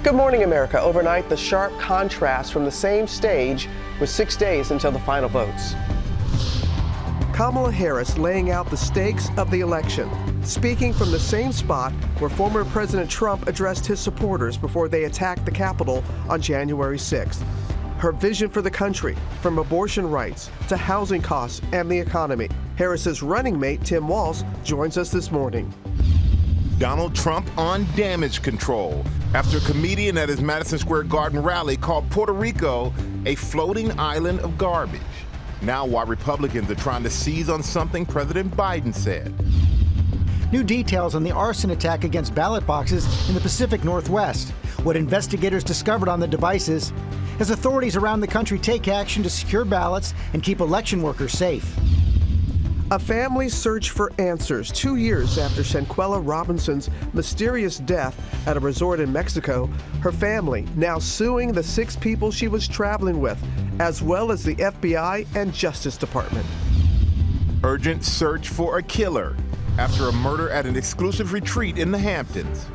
Good morning, America. Overnight, the sharp contrast from the same stage with 6 days until the final votes. Kamala Harris laying out the stakes of the election, speaking from the same spot where former President Trump addressed his supporters before they attacked the Capitol on January 6th. Her vision for the country, from abortion rights to housing costs and the economy. Harris's running mate, Tim Walz, joins us this morning. Donald Trump on damage control after a comedian at his Madison Square Garden rally called Puerto Rico a floating island of garbage. Now why Republicans are trying to seize on something President Biden said. New details on the arson attack against ballot boxes in the Pacific Northwest. What investigators discovered on the devices as authorities around the country take action to secure ballots and keep election workers safe. A family's search for answers 2 years after Shanquella Robinson's mysterious death at a resort in Mexico. Her family now suing the 6 people she was traveling with, as well as the FBI and Justice Department. Urgent search for a killer after a murder at an exclusive retreat in the Hamptons.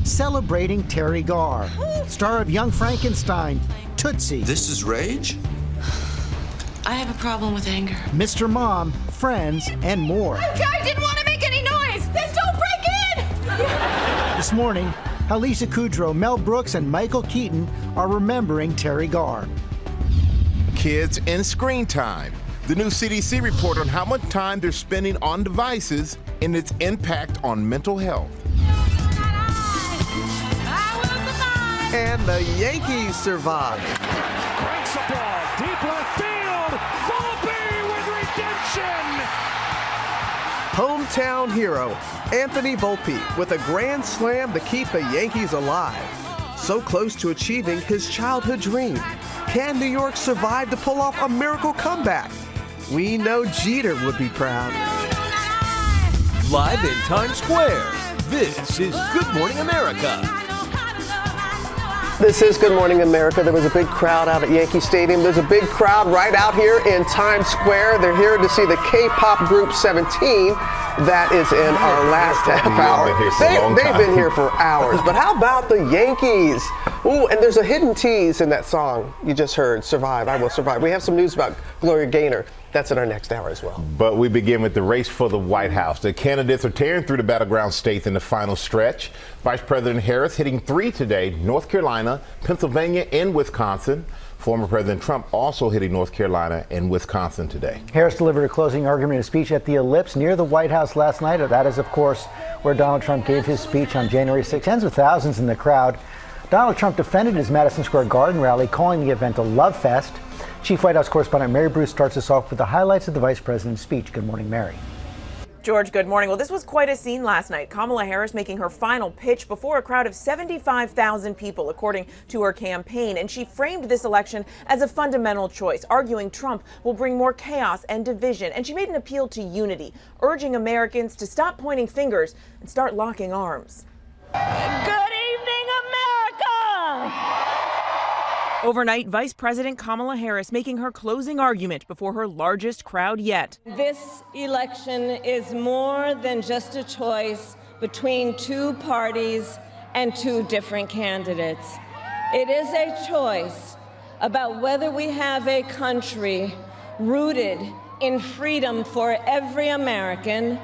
Celebrating Terry Garr, star of Young Frankenstein, Tootsie. This is rage? I have a problem with anger. Mr. Mom, Friends, and more. I didn't want to make any noise! Then don't break in! This morning, how Lisa Kudrow, Mel Brooks, and Michael Keaton are remembering Terry Garr. Kids and screen time. The new CDC report on how much time they're spending on devices and its impact on mental health. And the Yankees survived. Breaks a ball, deep left field. Abubey with redemption. Hometown hero Anthony Volpe with a grand slam to keep the Yankees alive. So close to achieving his childhood dream. Can New York survive to pull off a miracle comeback? We know Jeter would be proud. Live in Times Square, this is Good Morning America. This is Good Morning America. There was a big crowd out at Yankee Stadium. There's a big crowd right out here in Times Square. They're here to see the K-pop group 17. That is in our last half hour. They've been here for hours. But how about the Yankees? Ooh, and there's a hidden tease in that song you just heard, Survive, I Will Survive. We have some news about Gloria Gaynor. That's in our next hour as well. But we begin with the race for the White House. The candidates are tearing through the battleground states in the final stretch. Vice President Harris hitting 3 today, North Carolina, Pennsylvania, and Wisconsin. Former President Trump also hitting North Carolina and Wisconsin today. Harris delivered a closing argument and speech at the Ellipse near the White House last night. That is, of course, where Donald Trump gave his speech on January 6th. Tens of thousands in the crowd. Donald Trump defended his Madison Square Garden rally, calling the event a love fest. Chief White House correspondent Mary Bruce starts us off with the highlights of the vice president's speech. Good morning, Mary. George, good morning. Well, this was quite a scene last night. Kamala Harris making her final pitch before a crowd of 75,000 people, according to her campaign. And she framed this election as a fundamental choice, arguing Trump will bring more chaos and division. And she made an appeal to unity, urging Americans to stop pointing fingers and start locking arms. Good evening, America! Overnight, Vice President Kamala Harris making her closing argument before her largest crowd yet. This election is more than just a choice between 2 parties and 2 different candidates. It is a choice about whether we have a country rooted in freedom for every American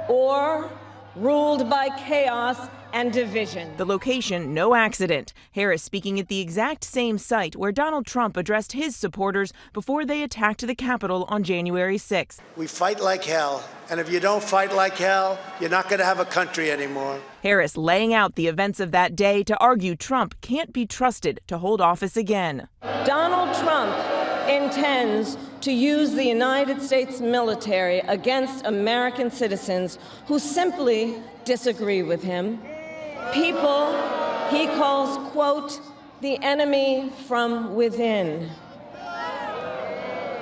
or ruled by chaos and division. The location, no accident. Harris speaking at the exact same site where Donald Trump addressed his supporters before they attacked the Capitol on January 6th. We fight like hell, and if you don't fight like hell, you're not going to have a country anymore. Harris laying out the events of that day to argue Trump can't be trusted to hold office again. Donald Trump intends to use the United States military against American citizens who simply disagree with him. People he calls, quote, the enemy from within.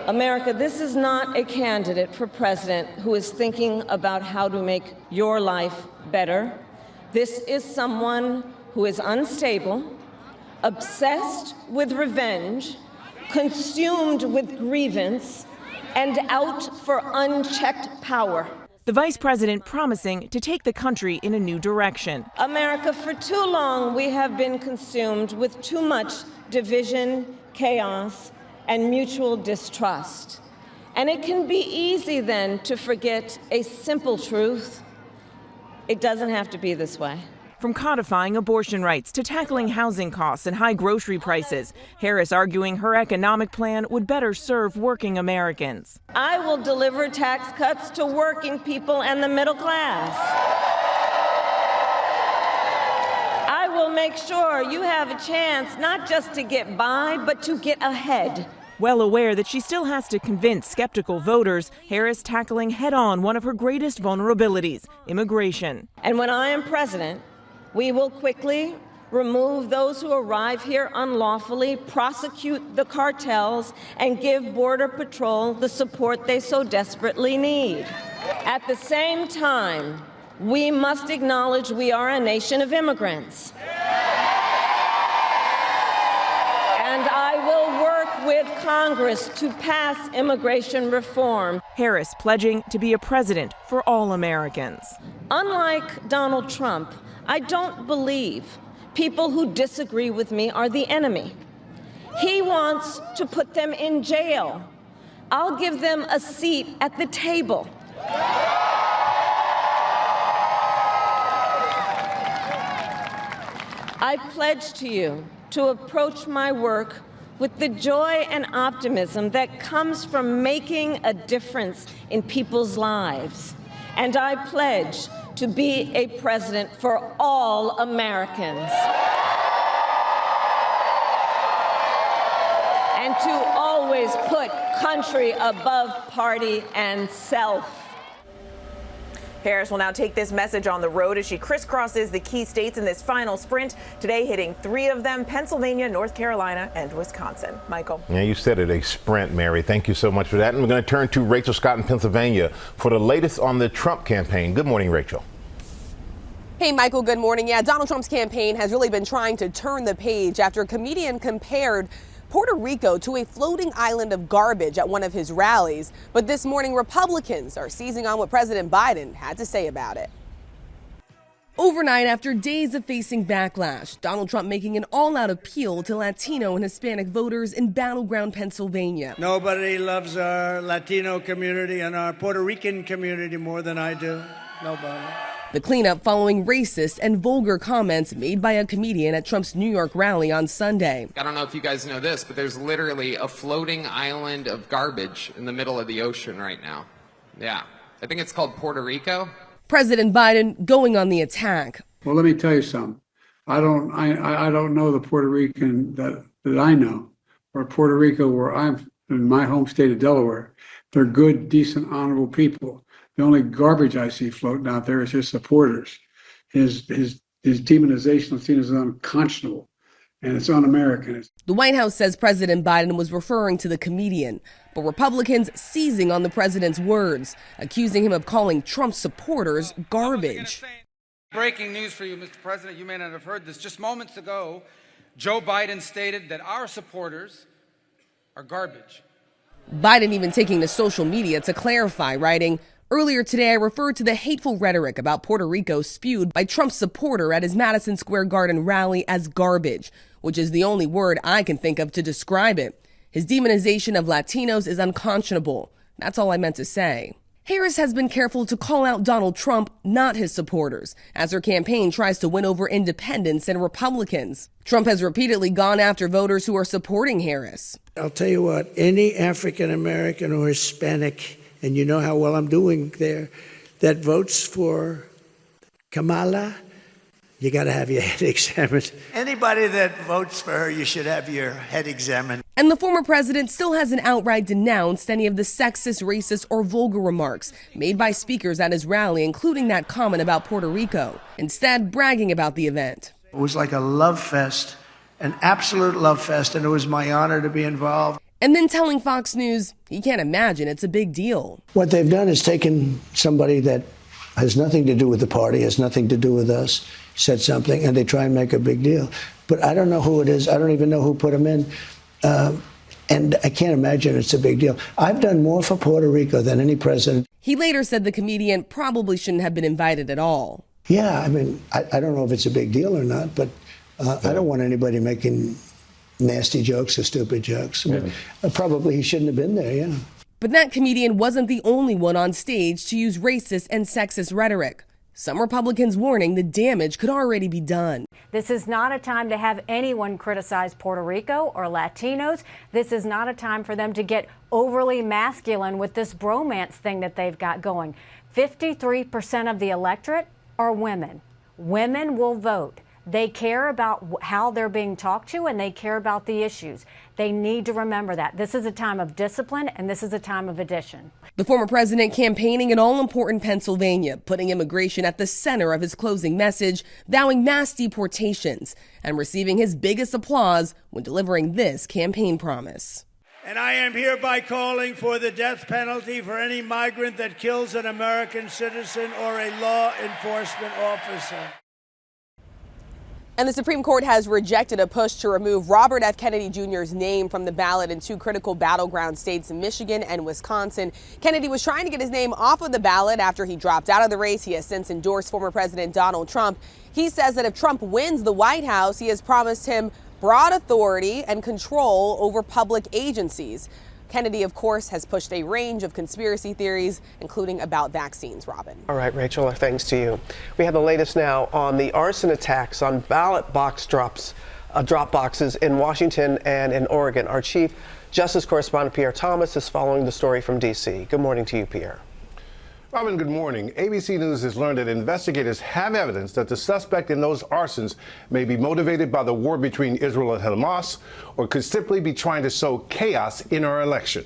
America, this is not a candidate for president who is thinking about how to make your life better. This is someone who is unstable, obsessed with revenge, consumed with grievance, and out for unchecked power. The vice president promising to take the country in a new direction. America, for too long, we have been consumed with too much division, chaos, and mutual distrust. And it can be easy then to forget a simple truth. It doesn't have to be this way. From codifying abortion rights to tackling housing costs and high grocery prices, Harris arguing her economic plan would better serve working Americans. I will deliver tax cuts to working people and the middle class. I will make sure you have a chance not just to get by, but to get ahead. Well aware that she still has to convince skeptical voters, Harris tackling head-on one of her greatest vulnerabilities, immigration. And when I am president, we will quickly remove those who arrive here unlawfully, prosecute the cartels, and give Border Patrol the support they so desperately need. At the same time, we must acknowledge we are a nation of immigrants. And I will work with Congress to pass immigration reform. Harris pledging to be a president for all Americans. Unlike Donald Trump, I don't believe people who disagree with me are the enemy. He wants to put them in jail. I'll give them a seat at the table. I pledge to you to approach my work with the joy and optimism that comes from making a difference in people's lives. And I pledge to be a president for all Americans. And to always put country above party and self. Harris will now take this message on the road as she crisscrosses the key states in this final sprint, today hitting 3 of them: Pennsylvania, North Carolina, and Wisconsin. Michael. Yeah, you said it, a sprint, Mary. Thank you so much for that. And we're going to turn to Rachel Scott in Pennsylvania for the latest on the Trump campaign. Good morning, Rachel. Hey, Michael, good morning. Yeah, Donald Trump's campaign has really been trying to turn the page after a comedian compared Puerto Rico to a floating island of garbage at one of his rallies. But this morning, Republicans are seizing on what President Biden had to say about it. Overnight, after days of facing backlash, Donald Trump making an all-out appeal to Latino and Hispanic voters in battleground Pennsylvania. Nobody loves our Latino community and our Puerto Rican community more than I do. Nobody. The cleanup following racist and vulgar comments made by a comedian at Trump's New York rally on Sunday. I don't know if you guys know this, but there's literally a floating island of garbage in the middle of the ocean right now. Yeah, I think it's called Puerto Rico. President Biden going on the attack. Well, let me tell you something. I don't know the Puerto Rican that I know, or Puerto Rico where I'm in my home state of Delaware. They're good, decent, honorable people. The only garbage I see floating out there is his supporters. His demonization of Latinos is unconscionable, and it's un-American. The White House says President Biden was referring to the comedian, but Republicans seizing on the president's words, accusing him of calling Trump supporters garbage. Breaking news for you, Mr. President. You may not have heard this. Just moments ago, Joe Biden stated that our supporters are garbage. Biden even taking to social media to clarify, writing, "Earlier today, I referred to the hateful rhetoric about Puerto Rico spewed by Trump's supporter at his Madison Square Garden rally as garbage, which is the only word I can think of to describe it. His demonization of Latinos is unconscionable. That's all I meant to say." Harris has been careful to call out Donald Trump, not his supporters, as her campaign tries to win over independents and Republicans. Trump has repeatedly gone after voters who are supporting Harris. I'll tell you what, any African American or Hispanic, and you know how well I'm doing there, that votes for Kamala, you got to have your head examined. Anybody that votes for her, you should have your head examined. And the former president still hasn't outright denounced any of the sexist, racist, or vulgar remarks made by speakers at his rally, including that comment about Puerto Rico, instead bragging about the event. It was like a love fest, an absolute love fest, and it was my honor to be involved. And then telling Fox News he can't imagine it's a big deal. What they've done is taken somebody that has nothing to do with the party, has nothing to do with us, said something, and they try and make a big deal. But I don't know who it is. I don't even know who put him in. And I can't imagine it's a big deal. I've done more for Puerto Rico than any president. He later said the comedian probably shouldn't have been invited at all. Yeah, I mean, I don't know if it's a big deal or not, but I don't want anybody making nasty jokes or stupid jokes. I mean, probably he shouldn't have been there, yeah. But that comedian wasn't the only one on stage to use racist and sexist rhetoric. Some Republicans warning the damage could already be done. This is not a time to have anyone criticize Puerto Rico or Latinos. This is not a time for them to get overly masculine with this bromance thing that they've got going. 53% of the electorate are women. Women will vote. They care about how they're being talked to, and they care about the issues. They need to remember that. This is a time of discipline, and this is a time of addition. The former president campaigning in all-important Pennsylvania, putting immigration at the center of his closing message, vowing mass deportations, and receiving his biggest applause when delivering this campaign promise. And I am hereby calling for the death penalty for any migrant that kills an American citizen or a law enforcement officer. And the Supreme Court has rejected a push to remove Robert F. Kennedy Jr.'s name from the ballot in two critical battleground states, Michigan and Wisconsin. Kennedy was trying to get his name off of the ballot after he dropped out of the race. He has since endorsed former President Donald Trump. He says that if Trump wins the White House, he has promised him broad authority and control over public agencies. Kennedy, of course, has pushed a range of conspiracy theories, including about vaccines. Robin. All right, Rachel, our thanks to you. We have the latest now on the arson attacks on ballot box drop boxes in Washington and in Oregon. Our Chief Justice correspondent Pierre Thomas is following the story from D.C. Good morning to you, Pierre. Robin, good morning. ABC News has learned that investigators have evidence that the suspect in those arsons may be motivated by the war between Israel and Hamas, or could simply be trying to sow chaos in our election.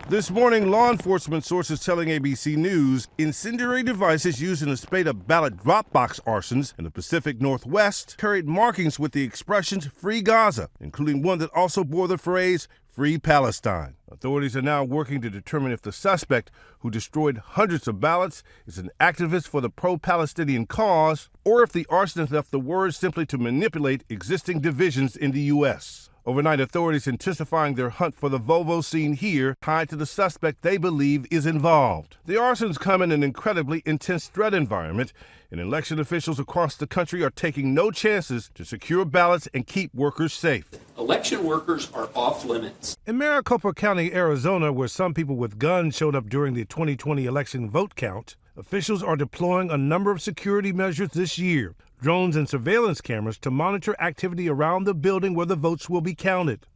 This morning, law enforcement sources telling ABC News incendiary devices used in a spate of ballot drop box arsons in the Pacific Northwest carried markings with the expressions "Free Gaza," including one that also bore the phrase "Free Palestine." Authorities are now working to determine if the suspect, who destroyed hundreds of ballots, is an activist for the pro-Palestinian cause, or if the arsonist left the words simply to manipulate existing divisions in the U.S. Overnight, authorities intensifying their hunt for the Volvo seen here, tied to the suspect they believe is involved. The arsons come in an incredibly intense threat environment, and election officials across the country are taking no chances to secure ballots and keep workers safe. Election workers are off limits. In Maricopa County, Arizona, where some people with guns showed up during the 2020 election vote count, officials are deploying a number of security measures this year. Drones and surveillance cameras to monitor activity around the building where the votes will be counted.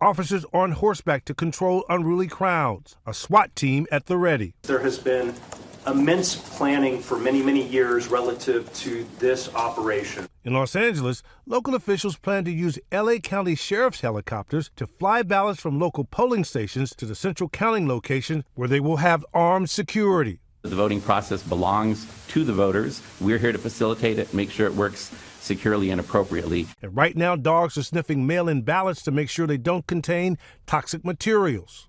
Officers on horseback to control unruly crowds. A SWAT team at the ready. There has been immense planning for many, many years relative to this operation. In Los Angeles, local officials plan to use LA County Sheriff's helicopters to fly ballots from local polling stations to the central counting location where they will have armed security. The voting process belongs to the voters. We're here to facilitate it, make sure it works securely and appropriately. And right now, dogs are sniffing mail-in ballots to make sure they don't contain toxic materials.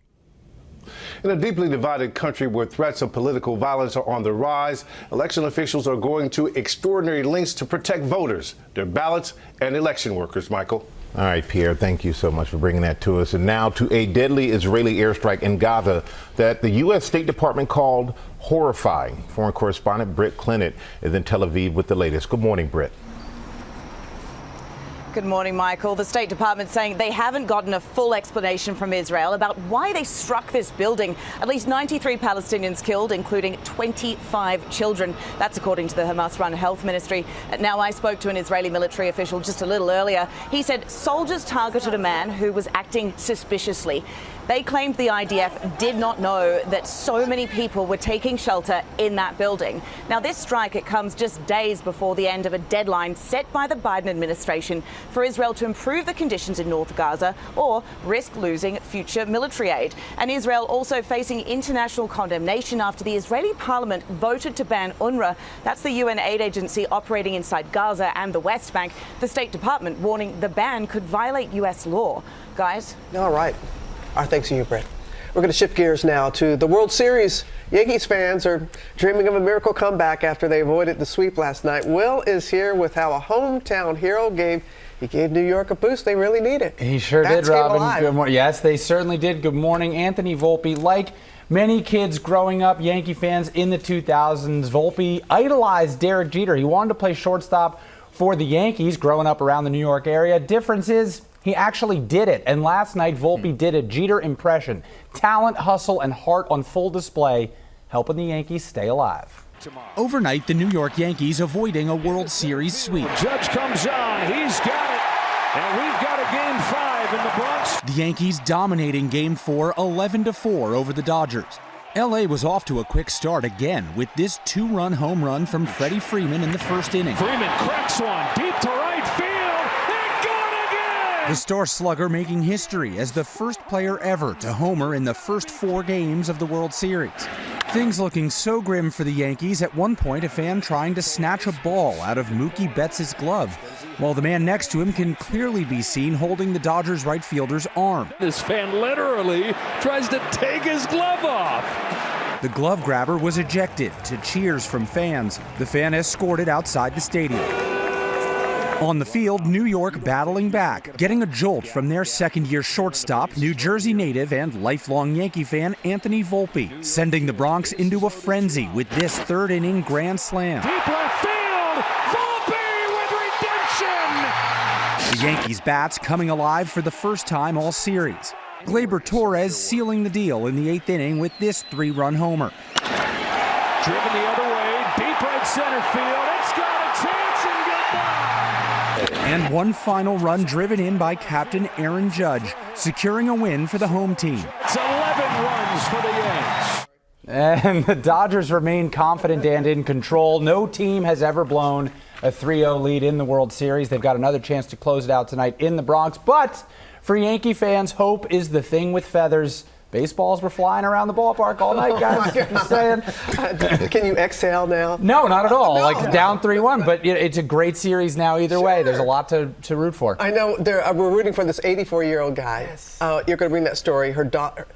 In a deeply divided country where threats of political violence are on the rise, election officials are going to extraordinary lengths to protect voters, their ballots, and election workers. Michael. All right, Pierre, thank you so much for bringing that to us. And now to a deadly Israeli airstrike in Gaza that the U.S. State Department called horrifying. Foreign correspondent Britt Clinton is in Tel Aviv with the latest. Good morning, Britt. Good morning, Michael. The State Department saying they haven't gotten a full explanation from Israel about why they struck this building. At least 93 Palestinians killed, including 25 children. That's according to the Hamas-run health ministry. Now, I spoke to an Israeli military official just a little earlier. He said soldiers targeted a man who was acting suspiciously. They claimed the IDF did not know that so many people were taking shelter in that building. Now, this strike, it comes just days before the end of a deadline set by the Biden administration for Israel to improve the conditions in North Gaza or risk losing future military aid. And Israel also facing international condemnation after the Israeli parliament voted to ban UNRWA. That's the UN aid agency operating inside Gaza and the West Bank. The State Department warning the ban could violate U.S. law. Guys? All right. Our thanks to you, Brett. We're going to shift gears now to the World Series. Yankees fans are dreaming of a miracle comeback after they avoided the sweep last night. Will is here with how a hometown hero gave New York a boost they really needed. He sure did, Robin. Good morning. Yes, they certainly did. Good morning, Anthony Volpe. Like Many kids growing up Yankee fans in the 2000s. Volpe idolized Derek Jeter. He wanted to play shortstop for the Yankees growing up around the New York area. Difference is he actually did it. And last night, Volpe did a Jeter impression. Talent, hustle, and heart on full display, helping the Yankees stay alive. Overnight, the New York Yankees avoiding a World Series sweep. Judge comes on. He's got it. And we've got a Game 5 in the Bronx. The Yankees dominating Game 4, 11-4 over the Dodgers. L.A. was off to a quick start again with this two-run home run from Freddie Freeman in the first inning. Freeman cracks one deep to right field. And gone again! The star slugger making history as the first player ever to homer in the first 4 games of the World Series. Things looking so grim for the Yankees, at one point a fan trying to snatch a ball out of Mookie Betts' glove, while the man next to him can clearly be seen holding the Dodgers right fielder's arm. This fan literally tries to take his glove off. The glove grabber was ejected to cheers from fans. The fan escorted outside the stadium. On the field, New York battling back, getting a jolt from their second-year shortstop, New Jersey native and lifelong Yankee fan Anthony Volpe, sending the Bronx into a frenzy with this third-inning grand slam. Deep left field, Volpe with redemption! The Yankees' bats coming alive for the first time all series. Gleyber Torres sealing the deal in the 8th inning with this 3-run homer. Driven the other way, deep right center field. It's got a chance and goodbye. And one final run driven in by Captain Aaron Judge, securing a win for the home team. It's 11 runs for the Yanks. And the Dodgers remain confident and in control. No team has ever blown a 3-0 lead in the World Series. They've got another chance to close it out tonight in the Bronx. But for Yankee fans, hope is the thing with feathers. Baseballs were flying around the ballpark all night, guys. Just saying. Can you exhale now? No, not at all. Down 3-1, but it's a great series now either way. There's a lot to root for. I know. We're rooting for this 84-year-old guy. Yes. You're going to bring that story.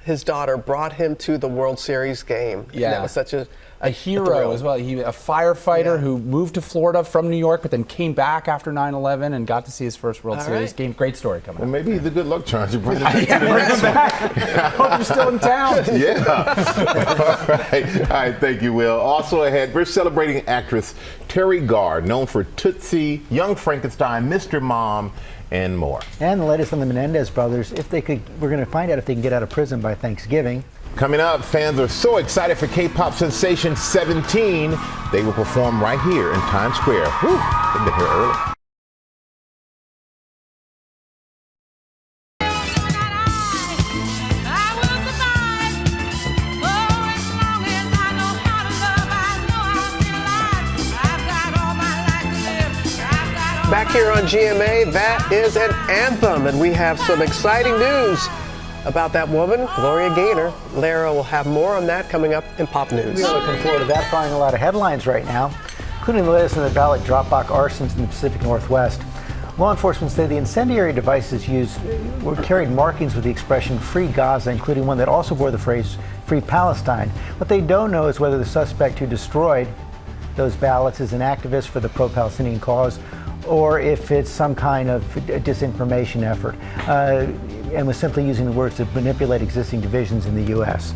His daughter brought him to the World Series game. Yeah. That was such a hero as well. He a firefighter who moved to Florida from New York, but then came back after 9/11 and got to see his first World Series game. Great story coming up. Well, maybe the good luck charge. Bring him back. Bring him back. Hope you're still in town. Yeah. All right. Thank you, Will. Also ahead, we're celebrating actress Terry Garr, known for Tootsie, Young Frankenstein, Mr. Mom, and more. And the latest on the Menendez brothers. We're going to find out if they can get out of prison by Thanksgiving. Coming up, fans are so excited for K-pop sensation 17. They will perform right here in Times Square. Whew, they've been here early. Back here on GMA, that is an anthem, and we have some exciting news about that woman, Gloria Gaynor. Lara will have more on that coming up in Pop News. We're looking forward to that, finding a lot of headlines right now, including the latest on the ballot Dropbox arsons in the Pacific Northwest. Law enforcement say the incendiary devices used carried markings with the expression Free Gaza, including one that also bore the phrase Free Palestine. What they don't know is whether the suspect who destroyed those ballots is an activist for the pro-Palestinian cause or if it's some kind of disinformation effort and was simply using the words to manipulate existing divisions in the U.S.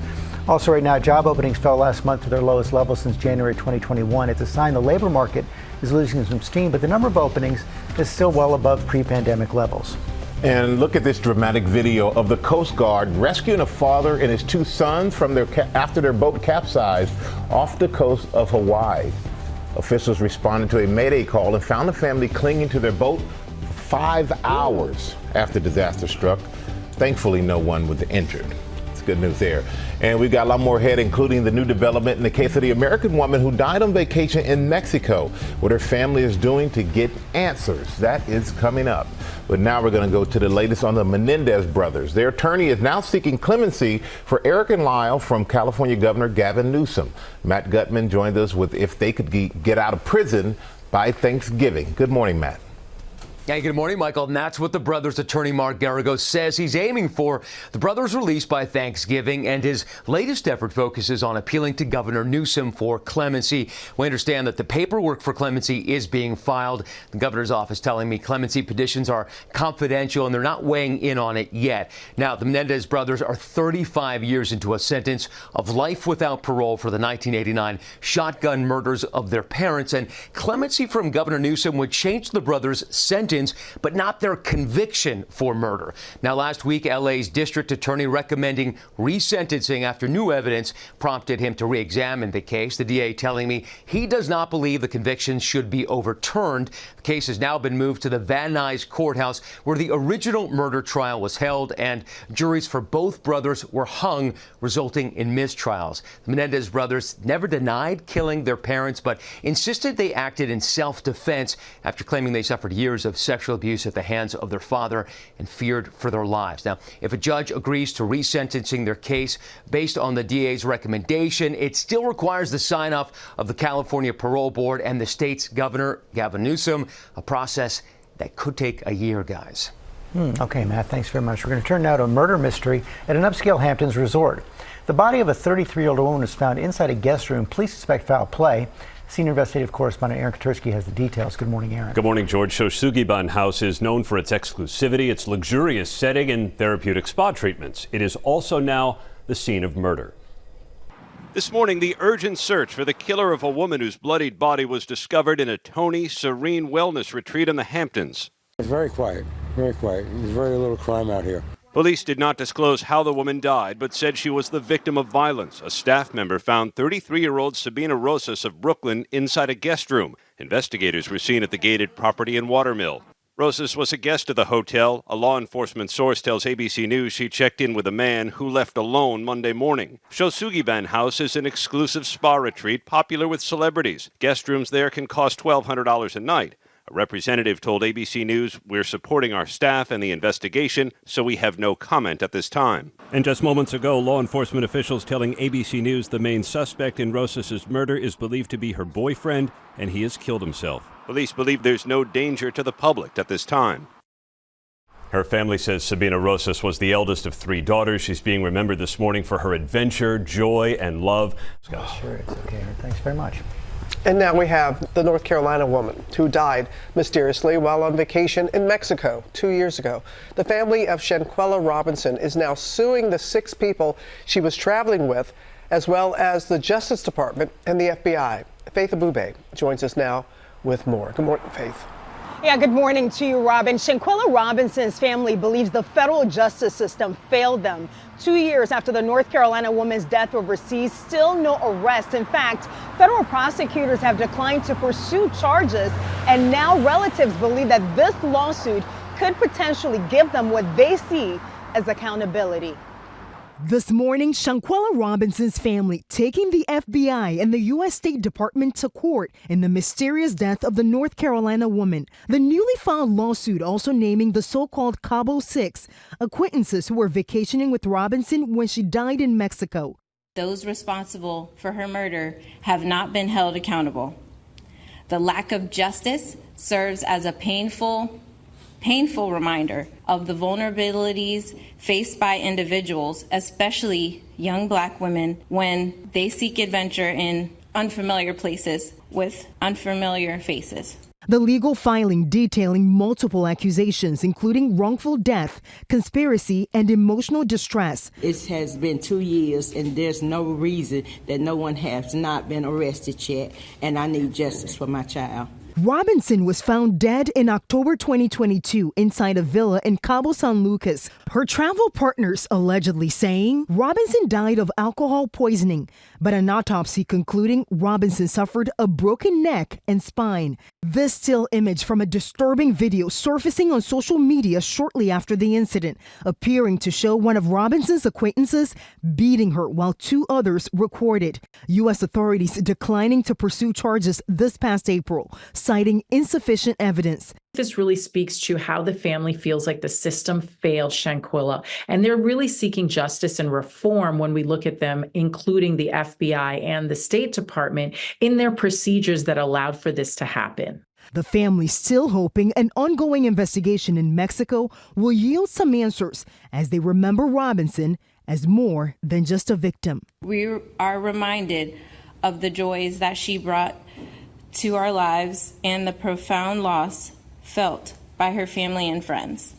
Also right now, job openings fell last month to their lowest level since January 2021. It's a sign the labor market is losing some steam, but the number of openings is still well above pre-pandemic levels. And look at this dramatic video of the Coast Guard rescuing a father and his 2 sons from after their boat capsized off the coast of Hawaii. Officials responded to a mayday call and found the family clinging to their boat for 5 hours after disaster struck. Thankfully, no one was injured. It's good news there. And we've got a lot more ahead, including the new development in the case of the American woman who died on vacation in Mexico. What her family is doing to get answers. That is coming up. But now we're going to go to the latest on the Menendez brothers. Their attorney is now seeking clemency for Eric and Lyle from California Governor Gavin Newsom. Matt Gutman joined us with if they could get out of prison by Thanksgiving. Good morning, Matt. Hey, good morning, Michael. And that's what the brothers' attorney, Mark Garrigo, says he's aiming for. The brothers' release by Thanksgiving, and his latest effort focuses on appealing to Governor Newsom for clemency. We understand that the paperwork for clemency is being filed. The governor's office telling me clemency petitions are confidential and they're not weighing in on it yet. Now, the Menendez brothers are 35 years into a sentence of life without parole for the 1989 shotgun murders of their parents, and clemency from Governor Newsom would change the brothers' sentence, but not their conviction for murder. Now, last week, LA's district attorney recommending resentencing after new evidence prompted him to re-examine the case. The DA telling me he does not believe the convictions should be overturned. The case has now been moved to the Van Nuys courthouse, where the original murder trial was held, and juries for both brothers were hung, resulting in mistrials. The Menendez brothers never denied killing their parents, but insisted they acted in self-defense after claiming they suffered years of sexual abuse at the hands of their father and feared for their lives. Now, if a judge agrees to resentencing their case based on the DA's recommendation, it still requires the sign-off of the California Parole Board and the state's governor, Gavin Newsom, a process that could take a year, guys. Okay, Matt, thanks very much. We're going to turn now to a murder mystery at an upscale Hamptons resort. The body of a 33-year-old woman was found inside a guest room. Police suspect foul play. Senior investigative correspondent Aaron Katursky has the details. Good morning, Aaron. Good morning, George. Sugiban House is known for its exclusivity, its luxurious setting, and therapeutic spa treatments. It is also now the scene of murder. This morning, the urgent search for the killer of a woman whose bloodied body was discovered in a Tony Serene wellness retreat in the Hamptons. It's very quiet, very quiet. There's very little crime out here. Police did not disclose how the woman died, but said she was the victim of violence. A staff member found 33-year-old Sabina Rosas of Brooklyn inside a guest room. Investigators were seen at the gated property in Watermill. Rosas was a guest of the hotel. A law enforcement source tells ABC News she checked in with a man who left alone Monday morning. Shosugiban House is an exclusive spa retreat popular with celebrities. Guest rooms there can cost $1,200 a night. A representative told ABC News, "We're supporting our staff and the investigation, so we have no comment at this time." And just moments ago, law enforcement officials telling ABC News the main suspect in Rosas' murder is believed to be her boyfriend, and he has killed himself. Police believe there's no danger to the public at this time. Her family says Sabina Rosas was the eldest of 3 daughters. She's being remembered this morning for her adventure, joy, and love. Sure, it's okay. Thanks very much. And now we have the North Carolina woman who died mysteriously while on vacation in Mexico 2 years ago. The family of Shanquella Robinson is now suing the 6 people she was traveling with, as well as the Justice Department and the FBI. Faith Abubey joins us now with more. Good morning, Faith. Yeah, good morning to you, Robin. Shanquella Robinson's family believes the federal justice system failed them. 2 years after the North Carolina woman's death overseas, still no arrest. In fact, federal prosecutors have declined to pursue charges, and now relatives believe that this lawsuit could potentially give them what they see as accountability. This morning, Shanquella Robinson's family taking the FBI and the U.S. State Department to court in the mysterious death of the North Carolina woman. The newly filed lawsuit also naming the so-called Cabo 6 acquaintances who were vacationing with Robinson when she died in Mexico. Those responsible for her murder have not been held accountable. The lack of justice serves as a painful reminder of the vulnerabilities faced by individuals, especially young Black women, when they seek adventure in unfamiliar places with unfamiliar faces. The legal filing detailing multiple accusations, including wrongful death, conspiracy, and emotional distress. It has been 2 years, and there's no reason that no one has not been arrested yet, and I need justice for my child. Robinson was found dead in October 2022 inside a villa in Cabo San Lucas. Her travel partners allegedly saying Robinson died of alcohol poisoning, but an autopsy concluding Robinson suffered a broken neck and spine. This still image from a disturbing video surfacing on social media shortly after the incident, appearing to show one of Robinson's acquaintances beating her while 2 others recorded. U.S. authorities declining to pursue charges this past April, citing insufficient evidence. This really speaks to how the family feels like the system failed Shanquella, and they're really seeking justice and reform when we look at them, including the FBI and the State Department, in their procedures that allowed for this to happen. The family still hoping an ongoing investigation in Mexico will yield some answers as they remember Robinson as more than just a victim. We are reminded of the joys that she brought to our lives and the profound loss felt by her family and friends.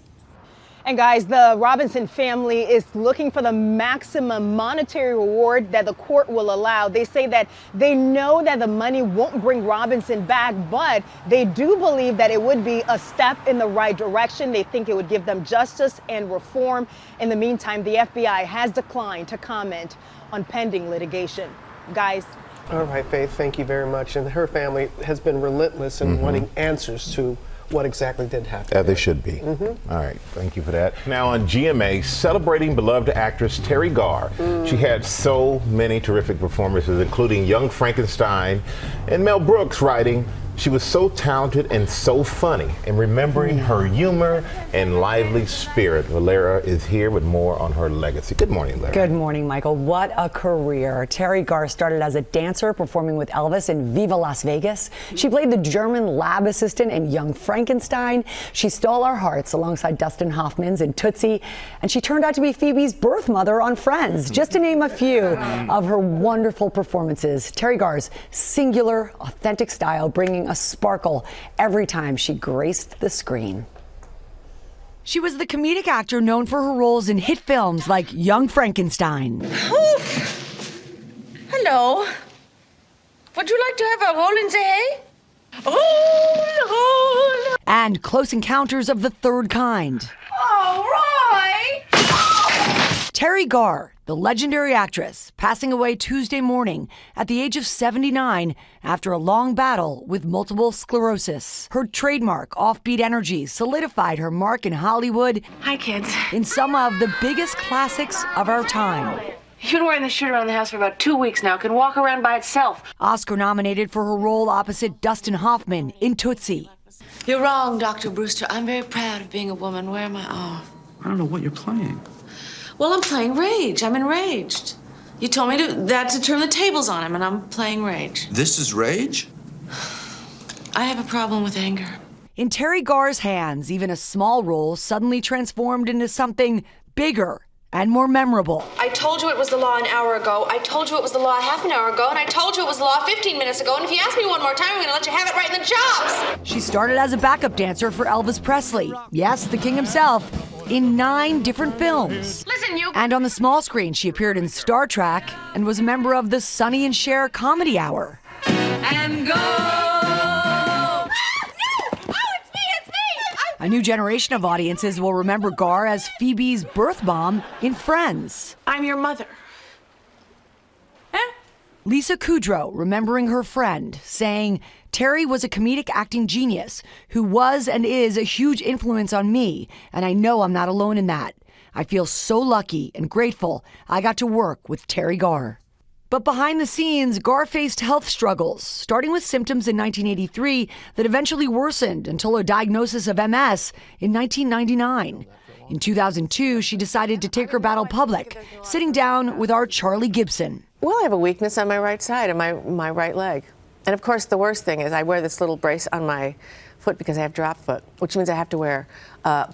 And guys, the Robinson family is looking for the maximum monetary reward that the court will allow. They say that they know that the money won't bring Robinson back, but they do believe that it would be a step in the right direction. They think it would give them justice and reform. In the meantime, the FBI has declined to comment on pending litigation. Guys. All right, Faith, thank you very much. And her family has been relentless in wanting answers to what exactly did happen. Yeah, they should be. All right, thank you for that. Now on GMA, celebrating beloved actress Teri Garr. She had so many terrific performances, including Young Frankenstein, and Mel Brooks writing, "She was so talented and so funny," and remembering her humor and lively spirit. Valera is here with more on her legacy. Good morning, Lara. Good morning, Michael. What a career. Teri Garr started as a dancer performing with Elvis in Viva Las Vegas. She played the German lab assistant in Young Frankenstein. She stole our hearts alongside Dustin Hoffman's in Tootsie, and she turned out to be Phoebe's birth mother on Friends, just to name a few of her wonderful performances. Teri Garr's singular, authentic style bringing a sparkle every time she graced the screen. She was the comedic actor known for her roles in hit films like Young Frankenstein. Hello. Would you like to have a roll in the hay? Roll. And Close Encounters of the Third Kind. All right. Teri Garr, the legendary actress, passing away Tuesday morning at the age of 79 after a long battle with multiple sclerosis. Her trademark offbeat energy solidified her mark in Hollywood. Hi, kids. In some of the biggest classics of our time. You've been wearing this shirt around the house for about 2 weeks now. It can walk around by itself. Oscar nominated for her role opposite Dustin Hoffman in Tootsie. You're wrong, Dr. Brewster. I'm very proud of being a woman. Where am I? Oh. I don't know what you're playing. Well, I'm playing Rage. I'm enraged. You told me to turn the tables on him, and I'm playing Rage. This is Rage? I have a problem with anger. In Teri Garr's hands, even a small role suddenly transformed into something bigger and more memorable. I told you it was the law an hour ago. I told you it was the law half an hour ago. And I told you it was the law 15 minutes ago. And if you ask me one more time, I'm going to let you have it right in the jobs. She started as a backup dancer for Elvis Presley. Yes, the king himself. In 9 different films. Listen, you. And on the small screen, she appeared in Star Trek and was a member of the Sonny and Cher Comedy Hour. And go. A new generation of audiences will remember Garr as Phoebe's birth mom in Friends. I'm your mother. Lisa Kudrow remembering her friend, saying, "Teri was a comedic acting genius who was and is a huge influence on me, and I know I'm not alone in that. I feel so lucky and grateful I got to work with Teri Garr." But behind the scenes, Garr faced health struggles, starting with symptoms in 1983 that eventually worsened until a diagnosis of MS in 1999. In 2002, she decided to take her battle public, sitting down with our Charlie Gibson. Well, I have a weakness on my right side of my right leg. And of course, the worst thing is I wear this little brace on my foot because I have drop foot, which means I have to wear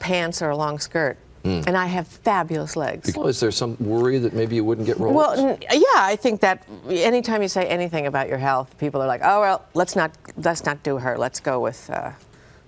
pants or a long skirt. And I have fabulous legs. Is there some worry that maybe you wouldn't get roles? Well, yeah, I think that anytime you say anything about your health, people are like, oh, well, let's not do her. Let's go with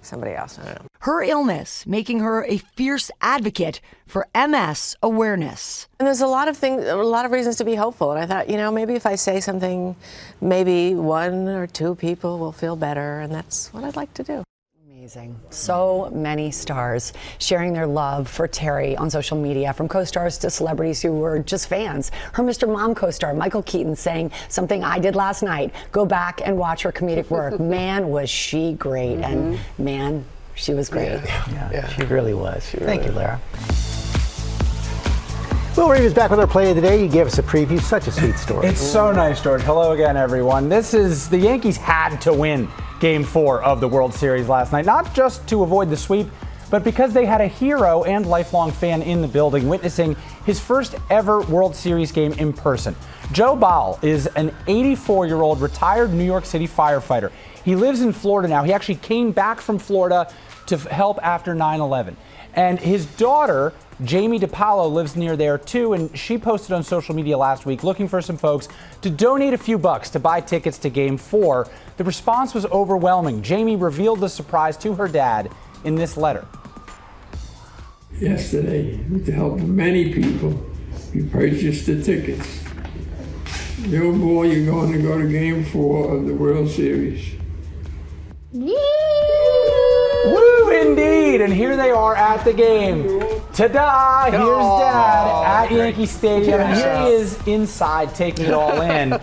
somebody else. I don't know. Her illness making her a fierce advocate for MS awareness. And there's a lot of reasons to be hopeful. And I thought, maybe if I say something, maybe 1 or 2 people will feel better. And that's what I'd like to do. Amazing. So many stars sharing their love for Teri on social media, from co-stars to celebrities who were just fans. Her Mr. Mom co-star Michael Keaton saying something I did last night. Go back and watch her comedic work. Man, was she great. And man, she was great. Yeah, she really was. Thank you, Lara. Will Reeve is back with our play of the day. He gave us a preview. Such a sweet story. It's so nice, George. Hello again, everyone. The Yankees had to win Game 4 of the World Series last night, not just to avoid the sweep, but because they had a hero and lifelong fan in the building witnessing his first ever World Series game in person. Joe Ball is an 84-year-old retired New York City firefighter. He lives in Florida now. He actually came back from Florida to help after 9/11. And his daughter, Jamie DePaulo, lives near there too, and she posted on social media last week looking for some folks to donate a few bucks to buy tickets to Game 4. The response was overwhelming. Jamie revealed the surprise to her dad in this letter. Yesterday, with the help of many people, we purchased the tickets. Yo, boy, you're going to go to Game 4 of the World Series. Woo, indeed! And here they are at the game. Ta-da! Here's Dad at Yankee Stadium. And here he is inside taking it all in.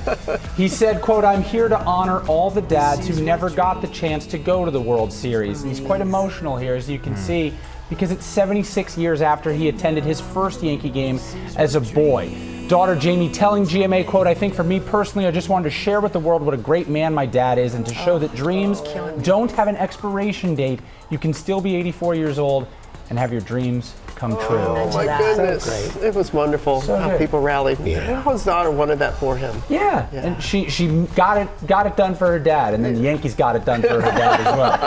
He said, quote, "I'm here to honor all the dads who never got the chance to go to the World Series." And he's quite emotional here, as you can see, because it's 76 years after he attended his first Yankee game as a boy. Daughter Jamie telling GMA, quote, "I think for me personally, I just wanted to share with the world what a great man my dad is and to show that dreams don't have an expiration date. You can still be 84 years old and have your dreams come true." Oh my goodness. So it was wonderful how people rallied. Yeah. His daughter wanted that for him. Yeah. And she got it done for her dad, and then the Yankees got it done for her dad as well.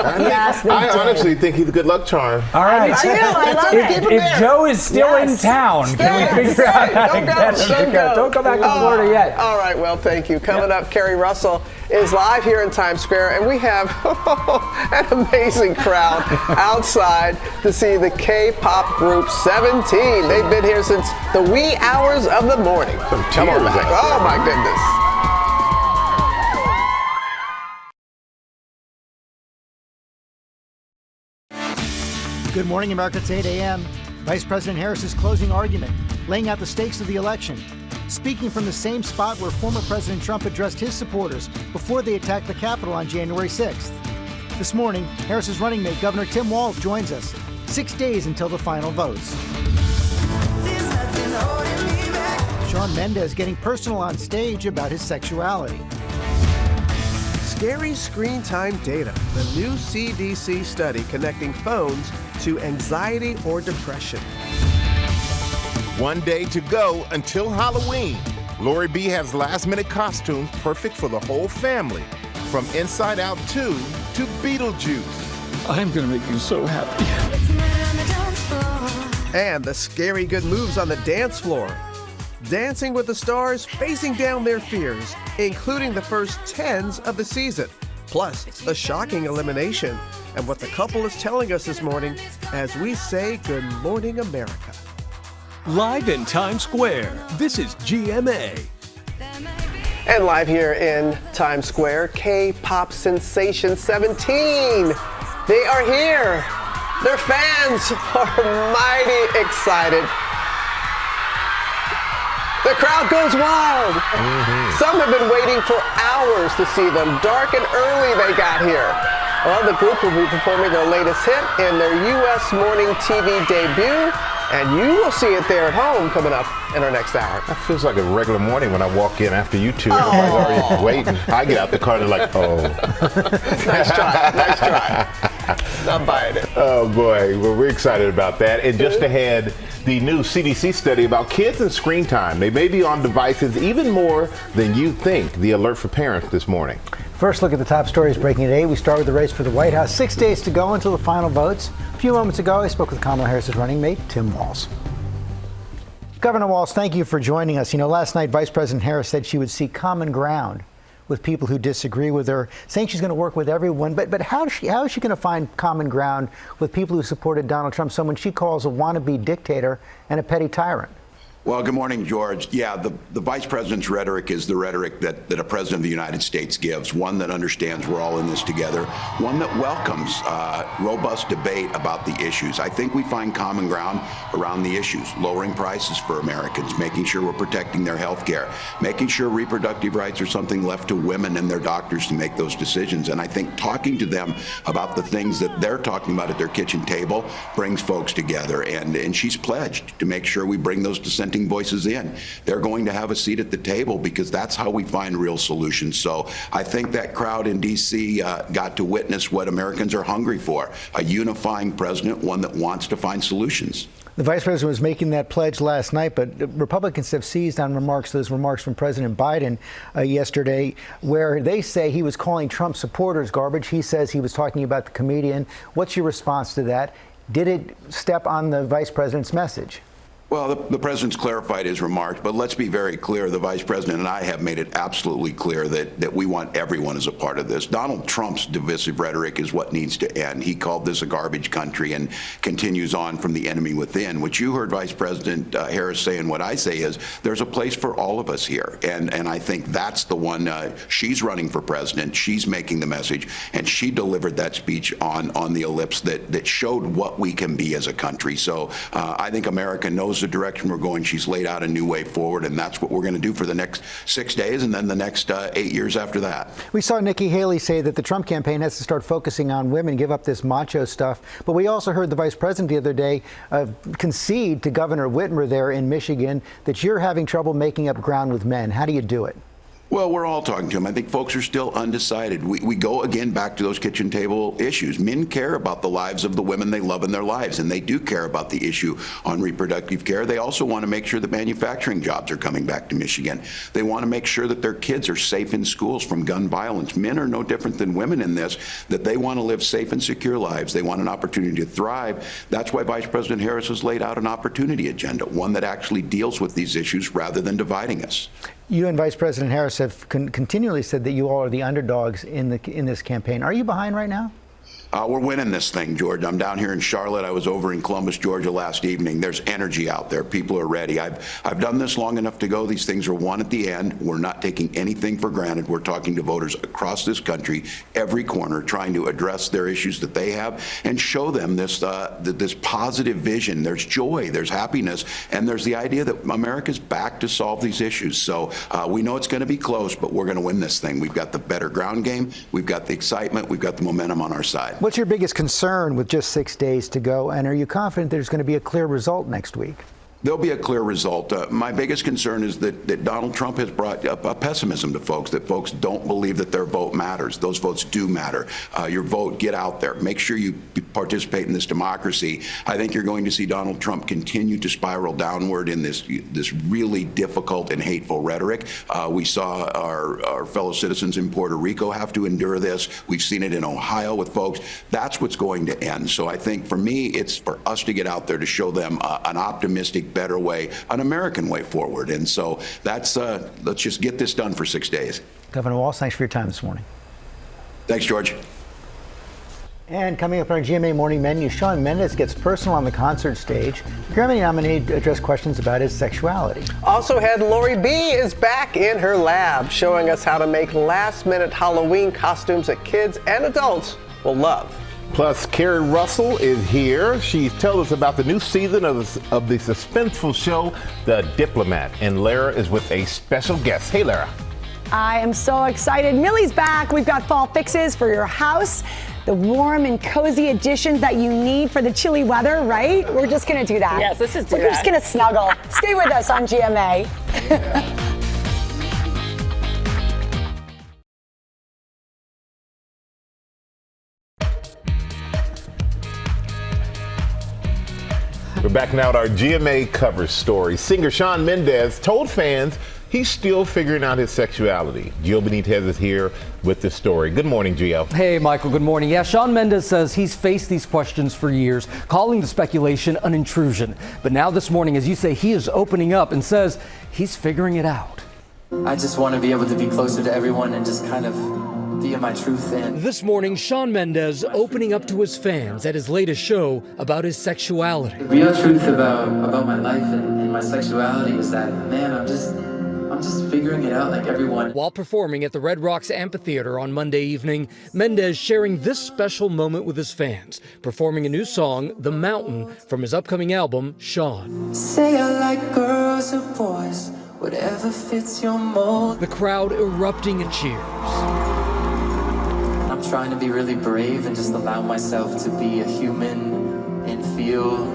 I honestly think he's a good luck charm. All right. I love it. If Joe is still in town, can we figure out how to get him to go? Don't go back to Florida yet. All right, well, thank you. Coming up, Keri Russell is live here in Times Square, and we have an amazing crowd outside to see the K-pop group 17. They've been here since the wee hours of the morning. Come on back. Oh, my goodness. Good morning, America. It's 8 a.m. Vice President Harris's closing argument, laying out the stakes of the election, speaking from the same spot where former President Trump addressed his supporters before they attacked the Capitol on January 6th. This morning, Harris's running mate, Governor Tim Walz, joins us. 6 days until the final votes. Shawn Mendes getting personal on stage about his sexuality. Scary screen time data, the new CDC study connecting phones to anxiety or depression. 1 day to go until Halloween. Lori B has last-minute costumes perfect for the whole family. From Inside Out 2 to Beetlejuice. I'm going to make you so happy. And the scary good moves on the dance floor. Dancing with the Stars facing down their fears, including the first 10s of the season. Plus, a shocking elimination. And what the couple is telling us this morning as we say good morning, America. Live in Times Square, this is GMA. And live here in Times Square, K-pop sensation 17. They are here. Their fans are mighty excited. The crowd goes wild. Some have been waiting for hours to see them. Dark and early they got here. Well, the group will be performing their latest hit in their U.S. morning TV debut. And you will see it there at home coming up in our next hour. That feels like a regular morning when I walk in after you two. Everybody's already waiting. I get out the car and they're like, oh. Nice try. Nice try. Not buying it. Oh, boy. Well, we're excited about that. And just ahead, the new CDC study about kids and screen time. They may be on devices even more than you think. The alert for parents this morning. First look at the top stories breaking today. We start with the race for the White House. 6 days to go until the final votes. A few moments ago, I spoke with Kamala Harris's running mate, Tim Walz. Governor Walz, thank you for joining us. You know, last night, Vice President Harris said she would seek common ground with people who disagree with her, saying she's going to work with everyone. But how is she going to find common ground with people who supported Donald Trump, someone she calls a wannabe dictator and a petty tyrant? Well, good morning, George. Yeah, the vice president's rhetoric is the rhetoric that a president of the United States gives, one that understands we're all in this together, one that welcomes robust debate about the issues. I think we find common ground around the issues, lowering prices for Americans, making sure we're protecting their health care, making sure reproductive rights are something left to women and their doctors to make those decisions. And I think talking to them about the things that they're talking about at their kitchen table brings folks together. And she's pledged to make sure we bring those dissenting dissenting voices in. They're going to have a seat at the table because that's how we find real solutions. So I think that crowd in D.C. Got to witness what Americans are hungry for, a unifying president, one that wants to find solutions. The vice president was making that pledge last night, but Republicans have seized on those remarks from President Biden yesterday, where they say he was calling Trump supporters garbage. He says he was talking about the comedian. What's your response to that? Did it step on the vice president's message? Well, the president's clarified his remarks, but let's be very clear. The vice president and I have made it absolutely clear that we want everyone as a part of this. Donald Trump's divisive rhetoric is what needs to end. He called this a garbage country and continues on from the enemy within. What you heard Vice President Harris say and what I say is there's a place for all of us here. And I think that's the one. She's running for president. She's making the message. And she delivered that speech on the ellipse that showed what we can be as a country. So I think America knows the direction we're going. She's laid out a new way forward, and that's what we're going to do for the next 6 days and then the next 8 years after that. We saw Nikki Haley say that the Trump campaign has to start focusing on women, give up this macho stuff. But we also heard the vice president the other day concede to Governor Whitmer there in Michigan that you're having trouble making up ground with men. How do you do it? Well, we're all talking to him. I think folks are still undecided. We go again back to those kitchen table issues. Men care about the lives of the women they love in their lives, and they do care about the issue on reproductive care. They also want to make sure that manufacturing jobs are coming back to Michigan. They want to make sure that their kids are safe in schools from gun violence. Men are no different than women in this, that they want to live safe and secure lives. They want an opportunity to thrive. That's why Vice President Harris has laid out an opportunity agenda, one that actually deals with these issues rather than dividing us. You and Vice President Harris have continually said that you all are the underdogs in this campaign. Are you behind right now? We're winning this thing, George. I'm down here in Charlotte. I was over in Columbus, Georgia last evening. There's energy out there. People are ready. I've done this long enough to go. These things are won at the end. We're not taking anything for granted. We're talking to voters across this country, every corner, trying to address their issues that they have and show them this positive vision. There's joy, there's happiness, and there's the idea that America's back to solve these issues. So we know it's going to be close, but we're going to win this thing. We've got the better ground game. We've got the excitement. We've got the momentum on our side. What's your biggest concern with just 6 days to go, and are you confident there's going to be a clear result next week? There'll be a clear result. My biggest concern is that Donald Trump has brought up a pessimism to folks, that folks don't believe that their vote matters. Those votes do matter. Your vote, get out there. Make sure you participate in this democracy. I think you're going to see Donald Trump continue to spiral downward in this really difficult and hateful rhetoric. We saw our fellow citizens in Puerto Rico have to endure this. We've seen it in Ohio with folks. That's what's going to end. So I think for me, it's for us to get out there to show them an optimistic, better way, an American way forward. And so that's let's just get this done for 6 days. Governor Walz, thanks for your time this morning. Thanks, George. And coming up on our GMA Morning Menu, Shawn Mendes gets personal on the concert stage. Grammy nominee addressed questions about his sexuality. Also had Lori B is back in her lab, showing us how to make last-minute Halloween costumes that kids and adults will love. Plus, Keri Russell is here. She tells us about the new season of the suspenseful show, The Diplomat. And Lara is with a special guest. Hey, Lara. I am so excited. Millie's back. We've got fall fixes for your house. The warm and cozy additions that you need for the chilly weather, right? We're just going to do that. Yes, let's just do that. We're just going to snuggle. Stay with us on GMA. We're back now at our GMA cover story. Singer Shawn Mendes told fans he's still figuring out his sexuality. Gio Benitez is here with the story. Good morning, Gio. Hey, Michael. Good morning. Yeah, Shawn Mendes says he's faced these questions for years, calling the speculation an intrusion. But now this morning, as you say, he is opening up and says he's figuring it out. I just want to be able to be closer to everyone and just kind of be in my truth. And this morning, Shawn Mendes opening up to his fans at his latest show about his sexuality. The real truth about my life and my sexuality is that, man, I'm just figuring it out like everyone. While performing at the Red Rocks Amphitheater on Monday evening, Mendes sharing this special moment with his fans, performing a new song, The Mountain, from his upcoming album, Shawn. Say I like girls or boys, whatever fits your mold. The crowd erupting in cheers. I'm trying to be really brave and just allow myself to be a human and feel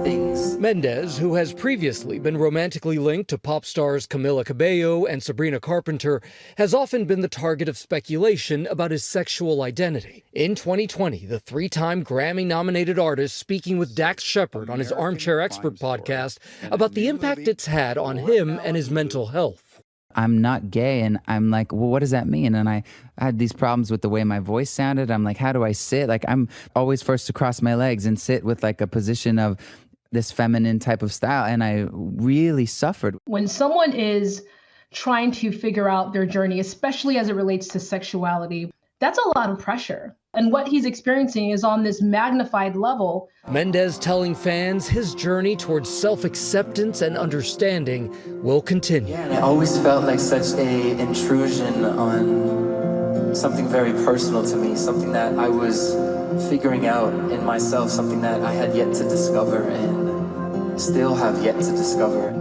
things. Mendez, who has previously been romantically linked to pop stars Camila Cabello and Sabrina Carpenter, has often been the target of speculation about his sexual identity. In 2020, the three-time Grammy-nominated artist speaking with Dax Shepard on his Armchair Expert podcast about the impact it's had on him and his mental health. I'm not gay, and I'm like, well, what does that mean? And I had these problems with the way my voice sounded. I'm like, how do I sit? Like, I'm always forced to cross my legs and sit with like a position of this feminine type of style, and I really suffered. When someone is trying to figure out their journey, especially as it relates to sexuality, that's a lot of pressure. And what he's experiencing is on this magnified level. Mendez telling fans his journey towards self-acceptance and understanding will continue. And it always felt like such a intrusion on something very personal to me, something that I was figuring out in myself, something that I had yet to discover and still have yet to discover.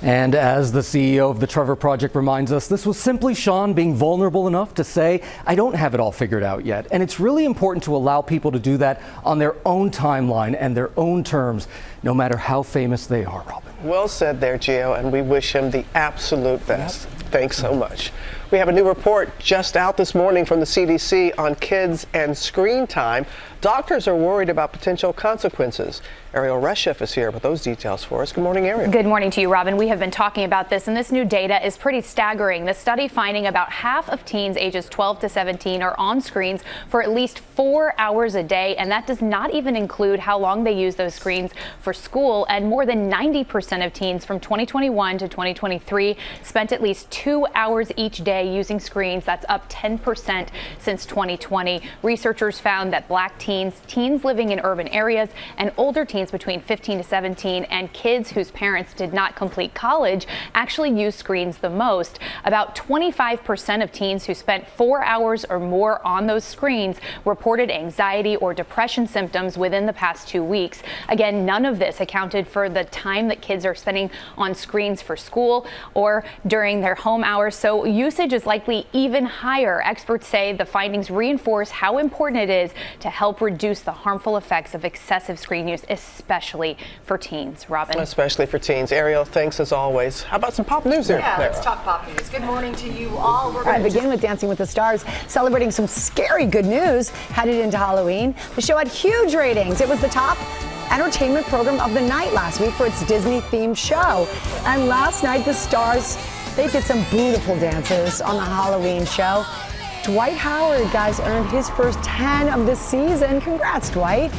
And as the CEO of the Trevor Project reminds us, this was simply Sean being vulnerable enough to say, I don't have it all figured out yet. And it's really important to allow people to do that on their own timeline and their own terms, no matter how famous they are, Robin. Well said there, Gio, and we wish him the absolute best. Yep. Thanks so much. We have a new report just out this morning from the CDC on kids and screen time. Doctors are worried about potential consequences. Erielle Reshef is here with those details for us. Good morning, Erielle. Good morning to you, Robin. We have been talking about this, and this new data is pretty staggering. The study finding about half of teens ages 12 to 17 are on screens for at least 4 hours a day, and that does not even include how long they use those screens for school. And more than 90% of teens from 2021 to 2023 spent at least 2 hours each day using screens. That's up 10% since 2020. Researchers found that Black teens, teens living in urban areas, and older teens between 15 to 17, and kids whose parents did not complete college actually use screens the most. About 25% of teens who spent 4 hours or more on those screens reported anxiety or depression symptoms within the past 2 weeks. Again, none of this accounted for the time that kids are spending on screens for school or during their home hours, so usage is likely even higher. Experts say the findings reinforce how important it is to help reduce the harmful effects of excessive screen use, especially for teens. Robin. Especially for teens. Ariel, thanks as always. How about some pop news here? Yeah, let's talk pop news. Good morning to you all. We're going to begin with Dancing with the Stars, celebrating some scary good news headed into Halloween. The show had huge ratings. It was the top entertainment program of the night last week for its Disney-themed show. And last night, the stars, they did some beautiful dances on the Halloween show. Dwight Howard, guys, earned his first 10 of the season. Congrats, Dwight.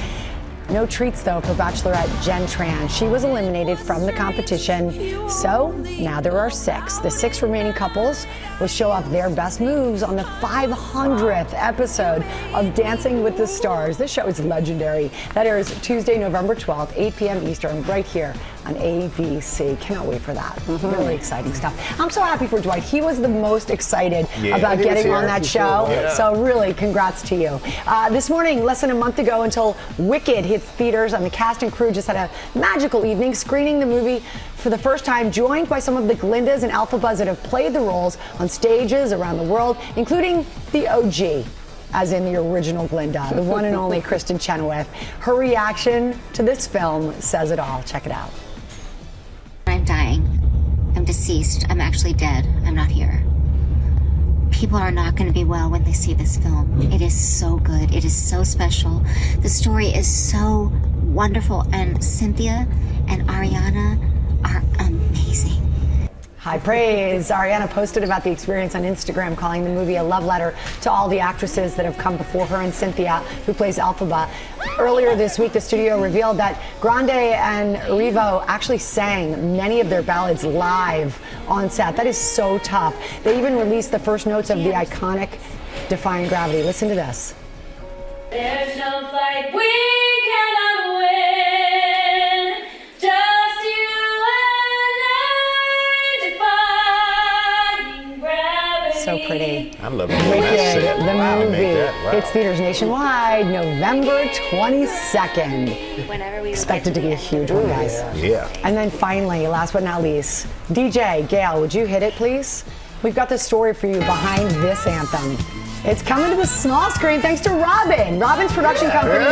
No treats, though, for Bachelorette Jen Tran. She was eliminated from the competition. So now there are 6. The 6 remaining couples will show off their best moves on the 500th episode of Dancing with the Stars. This show is legendary. That airs Tuesday, November 12th, 8 p.m. Eastern, right here on ABC. Cannot wait for that. Really exciting stuff. I'm so happy for Dwight. He was the most excited about getting on that show. Yeah. So really, congrats to you. This morning, less than a month ago until Wicked hits theaters, and the cast and crew just had a magical evening screening the movie for the first time, joined by some of the Glindas and Elphabas that have played the roles on stages around the world, including the OG, as in the original Glinda, the one and only Kristen Chenoweth. Her reaction to this film says it all. Check it out. I'm dying. I'm deceased. I'm actually dead. I'm not here. People are not going to be well when they see this film. It is so good. It is so special. The story is so wonderful, and Cynthia and Ariana are amazing. High praise. Ariana posted about the experience on Instagram, calling the movie a love letter to all the actresses that have come before her, and Cynthia, who plays Elphaba. Earlier this week, the studio revealed that Grande and Revo actually sang many of their ballads live on set. That is so tough. They even released the first notes of the iconic Defying Gravity. Listen to this. There's no fight we cannot win. Just you and I, defying gravity. So pretty. I love Wicked, it. the movie. Wow. Hits theaters nationwide November 22nd. Expected to be a huge one, guys. Yeah. And then finally, last but not least, DJ Gail, would you hit it, please? We've got the story for you behind this anthem. It's coming to the small screen thanks to Robin's production company,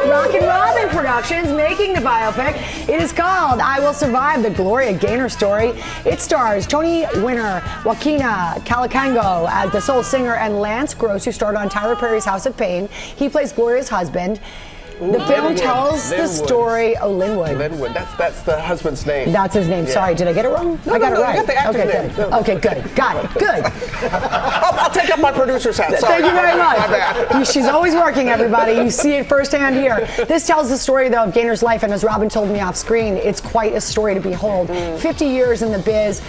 Rockin' Robin Productions, making the biopic. It is called I Will Survive, the Gloria Gaynor story. It stars Tony winner Joaquina Calacango as the soul singer and Lance Gross, who starred on Tyler Perry's House of Pain. He plays Gloria's husband. The film tells the story. Oh, Linwood. Linwood. That's the husband's name. That's his name. Yeah. Sorry, did I get it wrong? No, I got no, it right. You got the actor's okay, name. good. Okay, good. Got it. Good. I'll take up my producer's hat. Sorry. Thank you very My bad. much. She's always working, everybody. You see it firsthand here. This tells the story, though, of Gaynor's life, and as Robin told me off screen, it's quite a story to behold. 50 years in the biz,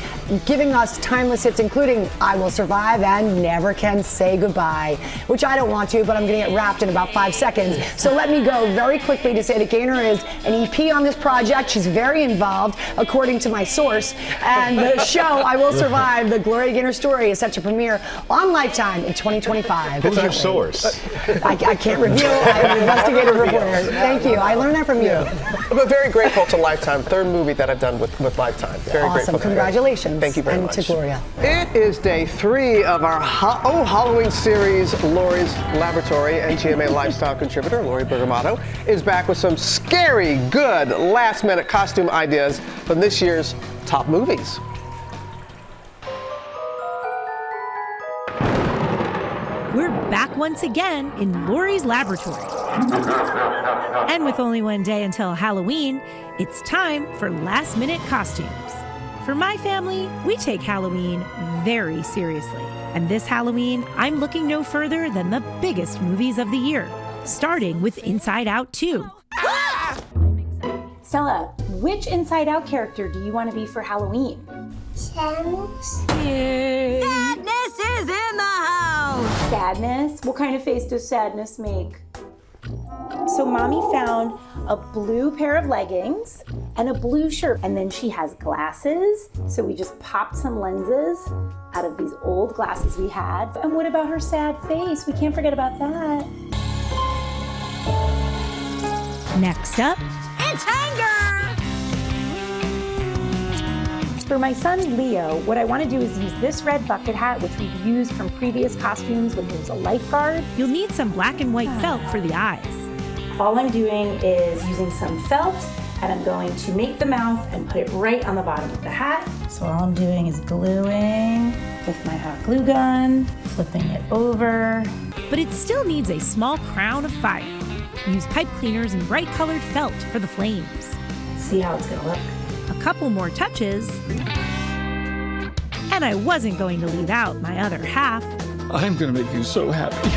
giving us timeless hits, including I Will Survive and Never Can Say Goodbye, which I don't want to, but I'm going to get wrapped in about 5 seconds. So let me go very quickly to say that Gaynor is an EP on this project. She's very involved, according to my source. And the show, I Will Survive, the Gloria Gaynor story, is set to premiere on Lifetime in 2025. Who's your source? I can't reveal. I'm an investigative reporter. Thank you. I learned that from you. I'm very grateful to Lifetime. Third movie that I've done with Lifetime. Very Awesome. grateful. Congratulations. Thank you very much. And to Gloria. It is day 3 of our Halloween series. Lori's Laboratory and GMA Lifestyle contributor Lori Bergamato is back with some scary, good, last-minute costume ideas from this year's top movies. We're back once again in Lori's Laboratory. And with only one day until Halloween, it's time for last-minute costumes. For my family, we take Halloween very seriously. And this Halloween, I'm looking no further than the biggest movies of the year, starting with Inside Out 2. Stella, which Inside Out character do you want to be for Halloween? Sadness. Yay. Sadness is in the house. Sadness? What kind of face does sadness make? So Mommy found a blue pair of leggings and a blue shirt. And then she has glasses. So we just popped some lenses out of these old glasses we had. And what about her sad face? We can't forget about that. Next up, It's anger. For my son Leo, what I want to do is use this red bucket hat, which we've used from previous costumes when he was a lifeguard. You'll need some black and white felt for the eyes. All I'm doing is using some felt, and I'm going to make the mouth and put it right on the bottom of the hat. So all I'm doing is gluing with my hot glue gun, flipping it over. But it still needs a small crown of fire. Use pipe cleaners and bright colored felt for the flames. Let's see how it's gonna look. A couple more touches, and I wasn't going to leave out my other half. I'm gonna make you so happy.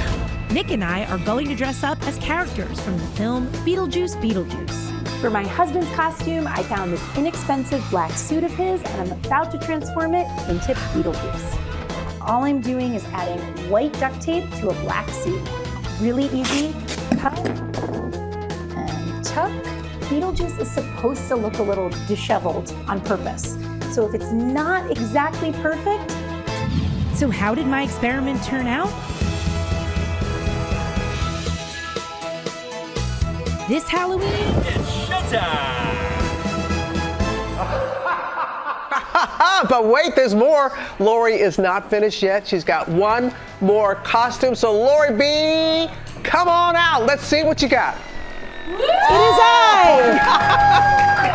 Nick and I are going to dress up as characters from the film Beetlejuice, Beetlejuice. For my husband's costume, I found this inexpensive black suit of his, and I'm about to transform it into Beetlejuice. All I'm doing is adding white duct tape to a black suit. Really easy. Cut and tuck. Beetlejuice is supposed to look a little disheveled on purpose. So if it's not exactly perfect. So how did my experiment turn out? This Halloween, It's showtime. But wait, there's more. Lori is not finished yet. She's got one more costume. So Lori B, come on out. Let's see what you got. It is I!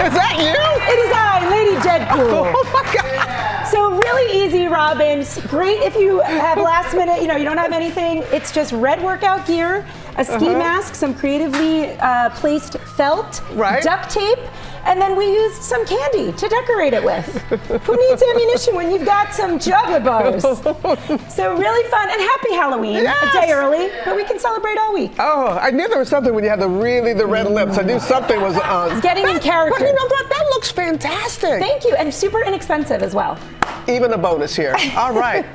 Is that you? It is I, Lady Deadpool. Oh my God. So really easy, Robin. Great if you have last minute, you don't have anything. It's just red workout gear, a ski mask, some creatively placed felt, duct tape, and then we used some candy to decorate it with. Who needs ammunition when you've got some chocolate bars? So really fun and happy Halloween. Yes. A day early, but we can celebrate all week. Oh, I knew there was something when you had the red lips. I knew something was Getting in character. But you know what? That looks fantastic. Thank you, and super inexpensive as well. Even a bonus here. All right.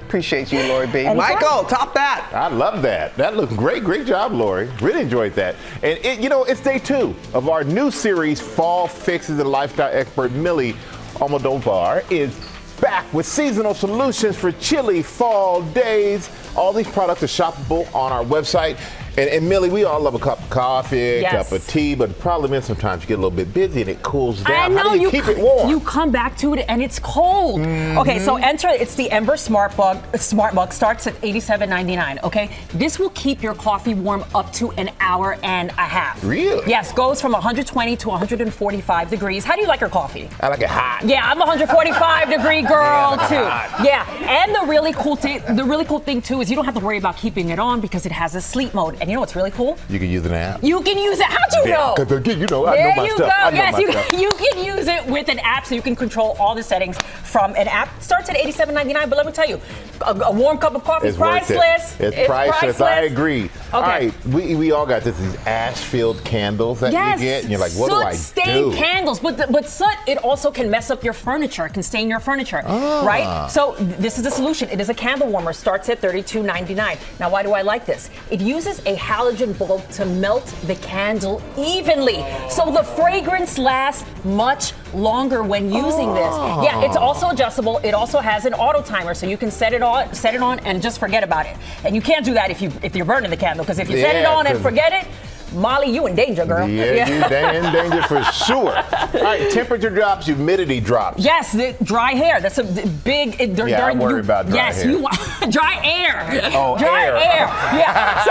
Appreciate you, Lori B. Anytime. Michael, top that. I love that. That looks great. Great job, Lori. Really enjoyed that. And it's day 2 of our new series, Fall Fixes, and lifestyle expert Millie Almodovar is back with seasonal solutions for chilly fall days. All these products are shoppable on our website. And Millie, we all love a cup of coffee, a cup of tea, but the problem is sometimes you get a little bit busy and it cools down. I know, How do you keep it warm? You come back to it and it's cold. Okay, so enter, it's the Ember Smart Mug, starts at $87.99, okay? This will keep your coffee warm up to an hour and a half. Really? Yes, goes from 120 to 145 degrees. How do you like your coffee? I like it hot. Yeah, I'm a 145 degree girl Yeah, too. hot. Yeah, and the really cool thing too is you don't have to worry about keeping it on because it has a sleep mode. And you know what's really cool? You can use an app. You can use it. How'd you know? Because you know, I There know my you stuff. go. I know Yes, my stuff. you can use it with an app, so you can control all the settings from an app. Starts at $87.99, but let me tell you, a warm cup of coffee is It's worth it. priceless. It's priceless. I agree. All Okay. right, we all got these ash-filled candles that you get, and you're like, what do I do? Soot-stained candles, but soot, it also can mess up your furniture. It can stain your furniture, right? So this is the solution. It is a candle warmer. Starts at $32.99. Now, why do I like this? It uses a halogen bulb to melt the candle evenly, so the fragrance lasts much longer when using this. Yeah, it's also adjustable. It also has an auto timer, so you can set it on, and just forget about it. And you can't do that if you're burning the candle, because if you set it on and forget it, Molly, you in danger, girl. Yeah, you in danger for sure. All right, temperature drops, humidity drops. Yes, the dry hair. That's a big. I worry about dry hair. Yes, you want dry air. Oh, dry air. Yeah.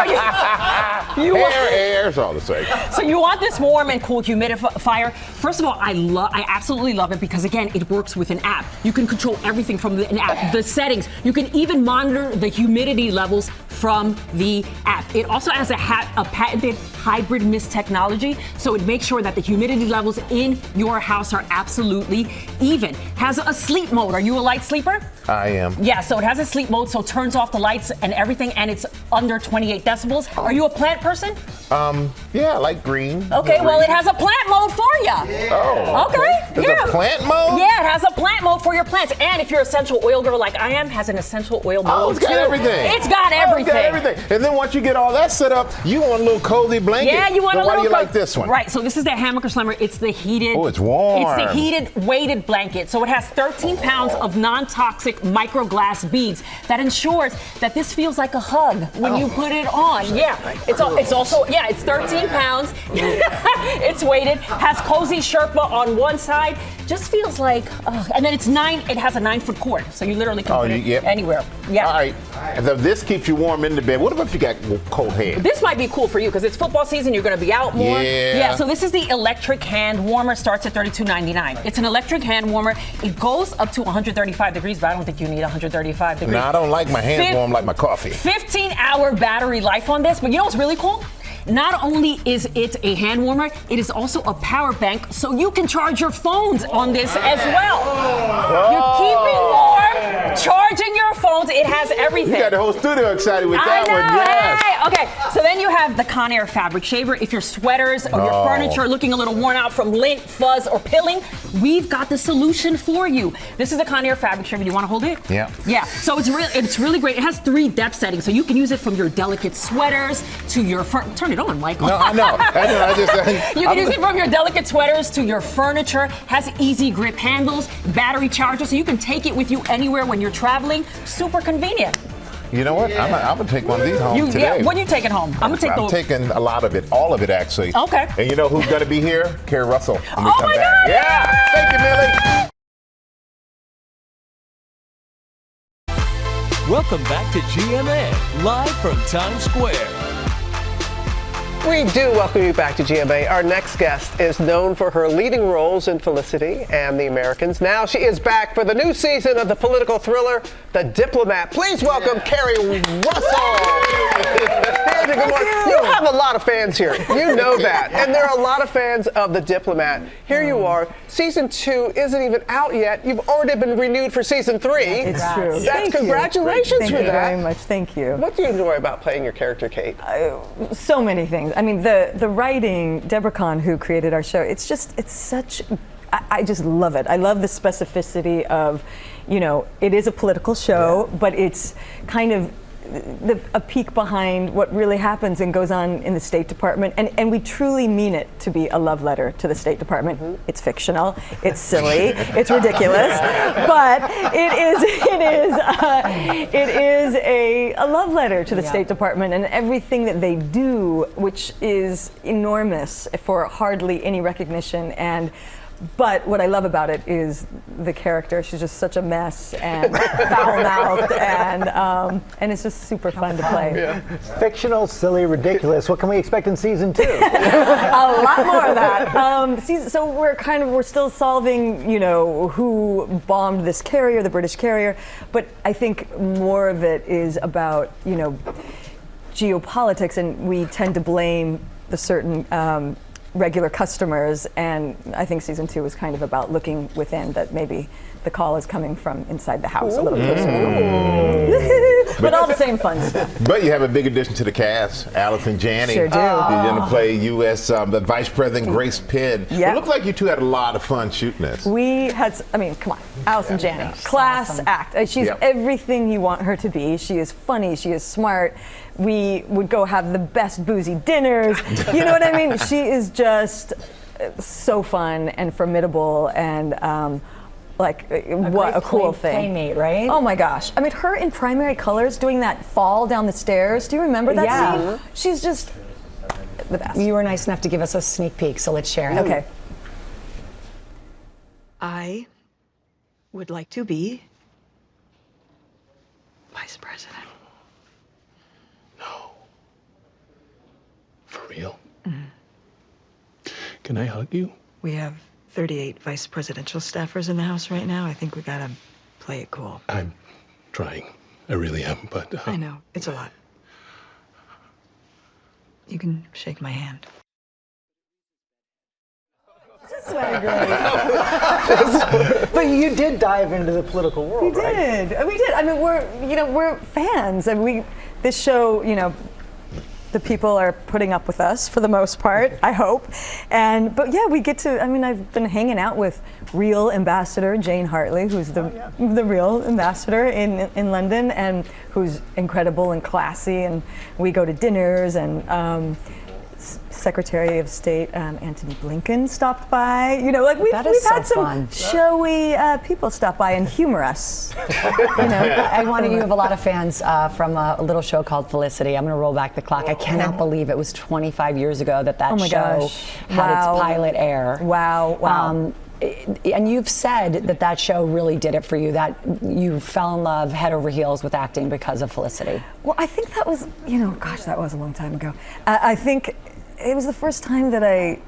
So you air's all the same. So you want this warm and cool humidifier. First of all, I absolutely love it because, again, it works with an app. You can control everything from an app. The settings. You can even monitor the humidity levels from the app. It also has a patented hybrid mist technology, so it makes sure that the humidity levels in your house are absolutely even. Has a sleep mode. Are you a light sleeper? I am. Yeah, so it has a sleep mode, so it turns off the lights and everything, and it's under 28 decibels. Are you a plant person? Yeah, I like green. Okay, well, it has a plant mode for you. Oh. Okay. There's a plant mode? Yeah, it has a plant mode for your plants. And if you're an essential oil girl like I am, has an essential oil mode. Oh, it's got too. everything. It's got everything. And then once you get all that set up, you want a little cozy blanket. Yeah, you want so a why little. do you like this one? Right. So this is the Hammock Slimmer. It's the heated. Oh, it's warm. It's the heated weighted blanket. So it has 13 pounds of non-toxic micro glass beads that ensures that this feels like a hug when you put it on. Yeah. It's also it's 13 pounds. It's weighted. Has cozy Sherpa on one side. Just feels like, and then it has a 9-foot cord, so you literally can put it anywhere. Yeah. All right. So this keeps you warm in the bed. What about if you got cold head? This might be cool for you because it's football season. You're going to be out more. Yeah. So this is the electric hand warmer. Starts at $32.99. It's an electric hand warmer. It goes up to 135 degrees, but I don't think you need 135 degrees. No, I don't like my hands warm like my coffee. 15-hour battery life on this, but you know what's really cool? Not only is it a hand warmer, it is also a power bank, so you can charge your phones on this as well. You're keeping warm, charging your phones. It has everything. You got the whole studio excited with that one. Yes. Hey. Okay, so then you have the Conair fabric shaver. If your sweaters or your furniture are looking a little worn out from lint, fuzz, or pilling, we've got the solution for you. This is the Conair fabric shaver. Do you want to hold it? Yeah. Yeah. So it's really great. It has 3 depth settings, so you can use it from your delicate sweaters to your turn it on, Michael. No, I know. You can use it from your delicate sweaters to your furniture. Has easy grip handles, battery charger, so you can take it with you anywhere when you're traveling. Super convenient. You know what? I'm gonna take one of these home today. Yeah, what are you taking home? I'm taking a lot of it, all of it actually. Okay. And you know who's gonna be here? Keri Russell. When we Oh come my back. God! Yeah. Thank you, Millie. Welcome back to GMA, live from Times Square. We do welcome you back to GMA. Our next guest is known for her leading roles in Felicity and The Americans. Now she is back for the new season of the political thriller, The Diplomat. Please welcome Keri Russell. Good morning. You have a lot of fans here. You know that. And there are a lot of fans of The Diplomat. Here you are. Season 2 isn't even out yet. You've already been renewed for season 3. It's true. Congratulations Thank for you that. very much. Thank you. What do you enjoy about playing your character, Kate? So many things. I mean, the writing, Deborah Kahn, who created our show, it's such, I just love it. I love the specificity of, it is a political show, but it's kind of a peek behind what really happens and goes on in the State Department, and we truly mean it to be a love letter to the State Department. It's fictional, it's silly, it's ridiculous, but it is a love letter to the State Department and everything that they do, which is enormous for hardly any recognition. But what I love about it is the character. She's just such a mess and foul-mouthed, and it's just super fun to play. Yeah. Fictional, silly, ridiculous. What can we expect in season 2? A lot more of that. So we're still solving, who bombed this carrier, the British carrier. But I think more of it is about, geopolitics, and we tend to blame the certain regular customers, and I think season 2 is kind of about looking within, that maybe the call is coming from inside the house a little closer. But all the same fun stuff. But you have a big addition to the cast, Allison Janney. Sure do. You're going to play U.S. The Vice President Grace Penn. Yep. It looks like you two had a lot of fun shooting this. We had, come on, Allison Janney, class act. She's everything you want her to be. She is funny, she is smart. We would go have the best boozy dinners. You know what I mean? She is just so fun and formidable, and what a cool thing. Playmate, right? Oh my gosh. I mean, her in primary colors doing that fall down the stairs. Do you remember that scene? She's just the best. You were nice enough to give us a sneak peek, so let's share it. Okay. I would like to be Vice President. For real? Can I hug you? We have 38 vice presidential staffers in the house right now. I think we gotta play it cool. I'm trying. I really am, but... I know. It's a lot. You can shake my hand. But you did dive into the political world, right? We did. I mean, we're fans, and this show, the people are putting up with us for the most part, I hope. But yeah, we get to, I've been hanging out with real ambassador Jane Hartley, who's the real ambassador in London, and who's incredible and classy, and we go to dinners, and Secretary of State Antony Blinken stopped by. We've had some showy people stop by and humor us. I wanted, you have a lot of fans from a little show called Felicity. I'm going to roll back the clock. I cannot believe it was 25 years ago that show had its pilot air. Wow. And you've said that show really did it for you, that you fell in love head over heels with acting because of Felicity. Well, I think that was, that was a long time ago. I think it was the first time that I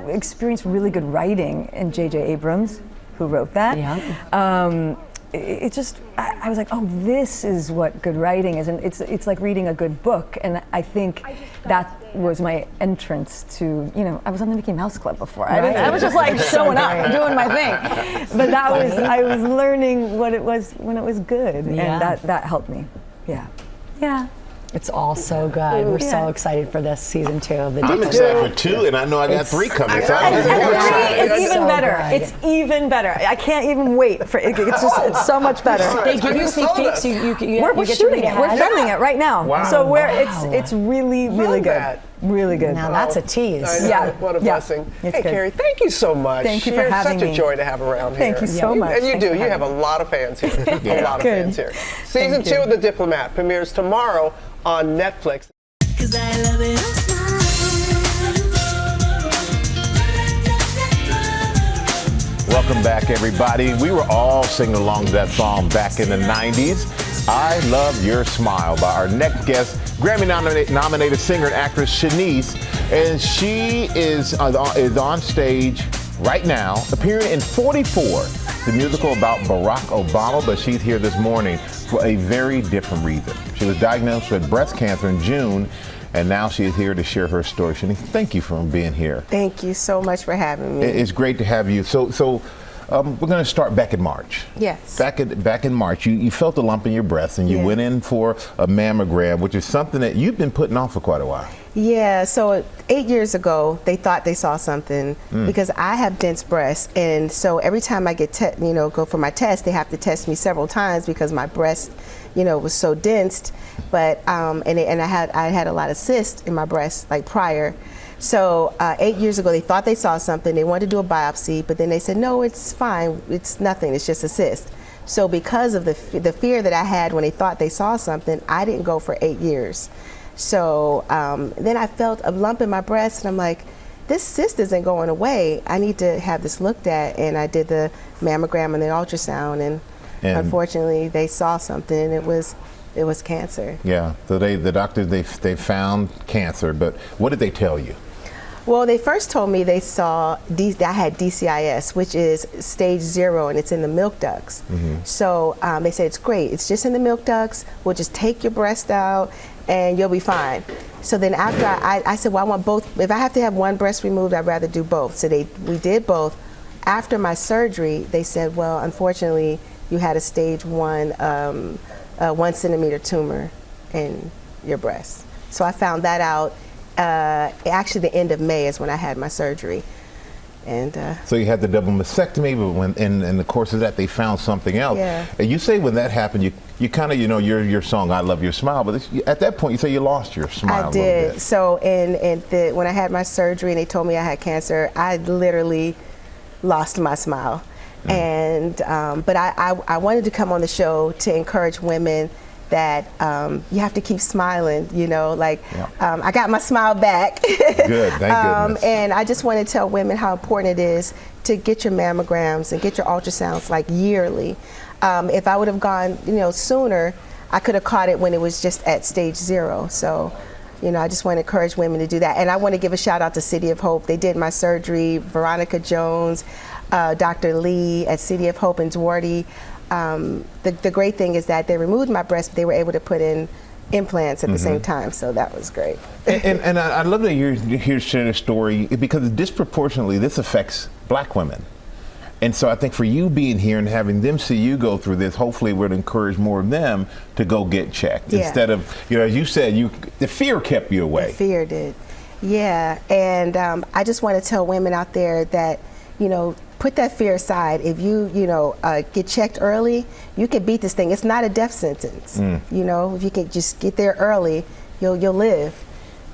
experienced really good writing, and J.J. Abrams, who wrote that. Yeah. I was like, oh, this is what good writing is, and it's like reading a good book, and I think that was my entrance to, I was on the Mickey Mouse Club before. I was just like showing up, doing my thing. But I was learning what it was when it was good, and that helped me. Yeah. It's all so good. We're so excited for this season 2 of the I'm excited for 2, and I know I got 3 coming. So it's even better. It's even better. I can't even wait for it. It's so much better. They give you sneak peeks. We're shooting it. We're filming it right now. Wow. So it's really, really good. Really good. Now that's a tease. What a blessing. Hey, Keri, thank you so much. Thank you for having me. You're such a joy to have around here. Thank you so much. And you do. You have a lot of fans here. A lot of fans here. Season 2 of The Diplomat premieres tomorrow on Netflix. Welcome back, everybody. We were all singing along to that song back in the 90s. I Love Your Smile by our next guest, Grammy-nominated singer and actress Shanice. And she is on stage right now, appearing in 44, the musical about Barack Obama, but she's here this morning for a very different reason. She was diagnosed with breast cancer in June, and now she is here to share her story. Shanice, thank you for being here. Thank you so much for having me. It's great to have you. So We're going to start back in March. Yes. Back in March, you felt a lump in your breast and you went in for a mammogram, which is something that you've been putting off for quite a while. Yeah, so 8 years ago, they thought they saw something because I have dense breasts, and so every time I get, go for my test, they have to test me several times because my breast, was so dense. But and I had a lot of cysts in my breast like prior. So 8 years ago, they thought they saw something. They wanted to do a biopsy, but then they said, no, it's fine. It's nothing. It's just a cyst. So because of the fear that I had when they thought they saw something, I didn't go for 8 years. So then I felt a lump in my breast, and I'm like, this cyst isn't going away. I need to have this looked at. And I did the mammogram and the ultrasound, and unfortunately, they saw something, and it was cancer. Yeah. So the doctors they found cancer, but what did they tell you? Well, they first told me they saw I had DCIS, which is stage 0, and it's in the milk ducts. So they said, it's great. It's just in the milk ducts. We'll just take your breast out, and you'll be fine. So then after I said, well, I want both. If I have to have one breast removed, I'd rather do both. So we did both. After my surgery, they said, well, unfortunately, you had a stage 1 1 centimeter tumor in your breast. So I found that out. Actually, the end of May is when I had my surgery. And so you had the double mastectomy, but when in the course of that they found something else. Yeah. And you say when that happened, you kind of your song "I Love Your Smile," but at that point you say you lost your smile. I did. A little bit. So when I had my surgery and they told me I had cancer, I literally lost my smile. And but I wanted to come on the show to encourage women that you have to keep smiling, I got my smile back. Good, thank goodness. And I just want to tell women how important it is to get your mammograms and get your ultrasounds like yearly. If I would have gone, sooner, I could have caught it when it was just at stage 0. So, I just want to encourage women to do that. And I want to give a shout out to City of Hope. They did my surgery, Veronica Jones, Dr. Lee at City of Hope in Duarte. The great thing is that they removed my breast, but they were able to put in implants at the same time, so that was great. And I love that you're here to share this story because disproportionately this affects Black women. And so I think for you being here and having them see you go through this, hopefully would encourage more of them to go get checked instead of, as you said, the fear kept you away. The fear did, yeah. And I just want to tell women out there that, put that fear aside. If you, get checked early, you can beat this thing. It's not a death sentence. If you can just get there early, you'll live.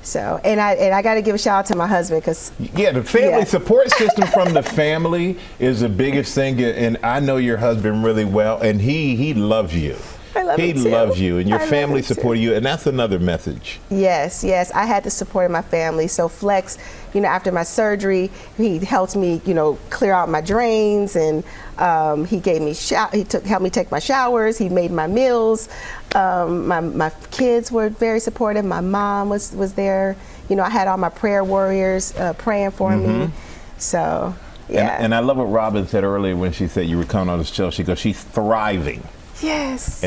So, and I got to give a shout out to my husband because the family support system from the family is the biggest thing. And I know your husband really well, and he loves you. He loves you, and your family supported you, and that's another message. Yes, I had the support of my family. So Flex, after my surgery, he helped me, clear out my drains, and he gave me helped me take my showers. He made my meals. My kids were very supportive. My mom was there. I had all my prayer warriors praying for me. So yeah. And I love what Robin said earlier when she said you were coming on the show. She goes, she's thriving. Yes,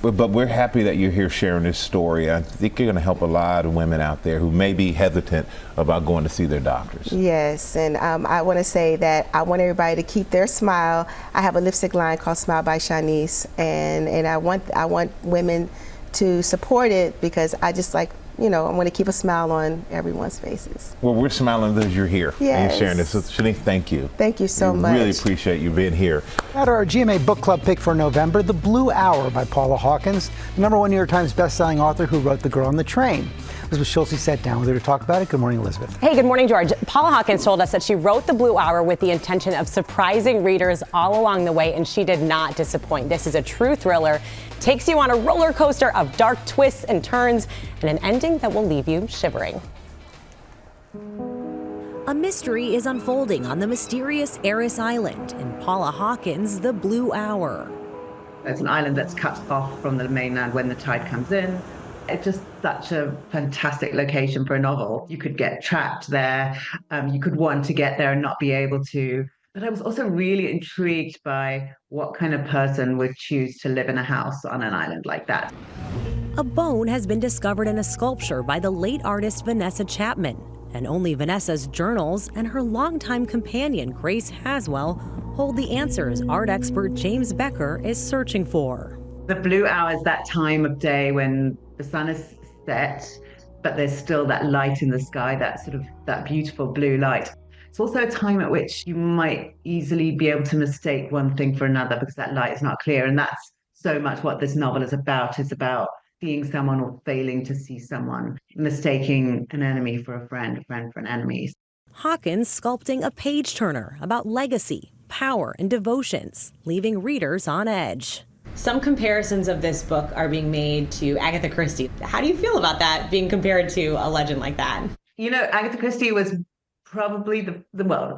but we're happy that you're here sharing this story. I think you're going to help a lot of women out there who may be hesitant about going to see their doctors. Yes, and I want to say that I want everybody to keep their smile. I have a lipstick line called Smile by Shanice, and I want women to support it because I just I want to keep a smile on everyone's faces. Well, we're smiling that you're here and sharing this. So, Shanice, thank you. Thank you so much. Really appreciate you being here. At our GMA Book Club pick for November, The Blue Hour by Paula Hawkins, the #1 New York Times bestselling author who wrote The Girl on the Train. Elizabeth Schulze sat down with her to talk about it. Good morning, Elizabeth. Hey, good morning, George. Paula Hawkins told us that she wrote The Blue Hour with the intention of surprising readers all along the way, and she did not disappoint. This is a true thriller, takes you on a roller coaster of dark twists and turns, and an ending that will leave you shivering. A mystery is unfolding on the mysterious Aris Island in Paula Hawkins' The Blue Hour. It's an island that's cut off from the mainland when the tide comes in. It's just such a fantastic location for a novel. You could get trapped there. You could want to get there and not be able to. But I was also really intrigued by what kind of person would choose to live in a house on an island like that. A bone has been discovered in a sculpture by the late artist Vanessa Chapman. And only Vanessa's journals and her longtime companion, Grace Haswell, hold the answers art expert James Becker is searching for. The blue hour is that time of day when the sun is set, but there's still that light in the sky, that beautiful blue light. It's also a time at which you might easily be able to mistake one thing for another because that light is not clear. And that's so much what this novel is about. It's about seeing someone or failing to see someone, mistaking an enemy for a friend for an enemy. Hawkins sculpting a page-turner about legacy, power, and devotions, leaving readers on edge. Some comparisons of this book are being made to Agatha Christie. How do you feel about that, being compared to a legend like that? You know, Agatha Christie was probably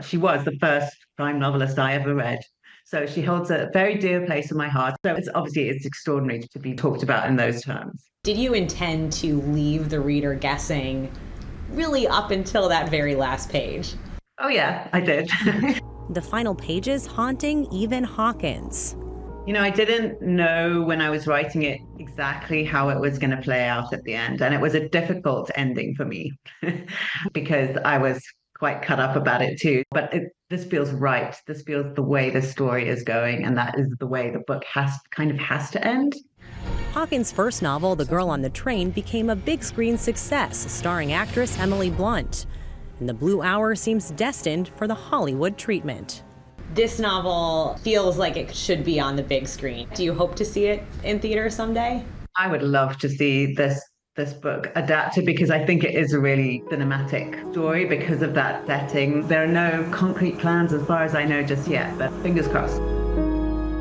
she was the first crime novelist I ever read. So she holds a very dear place in my heart. So it's extraordinary to be talked about in those terms. Did you intend to leave the reader guessing really up until that very last page? Oh yeah, I did. The final pages haunting even Hawkins. You know, I didn't know when I was writing it exactly how it was going to play out at the end. And it was a difficult ending for me because I was quite cut up about it too. But this feels right. This feels the way the story is going. And that is the way the book has to end. Hawkins' first novel, The Girl on the Train, became a big screen success, starring actress Emily Blunt. And The Blue Hour seems destined for the Hollywood treatment. This novel feels like it should be on the big screen. Do you hope to see it in theaters someday? I would love to see this book adapted because I think it is a really cinematic story because of that setting. There are no concrete plans as far as I know just yet, but fingers crossed.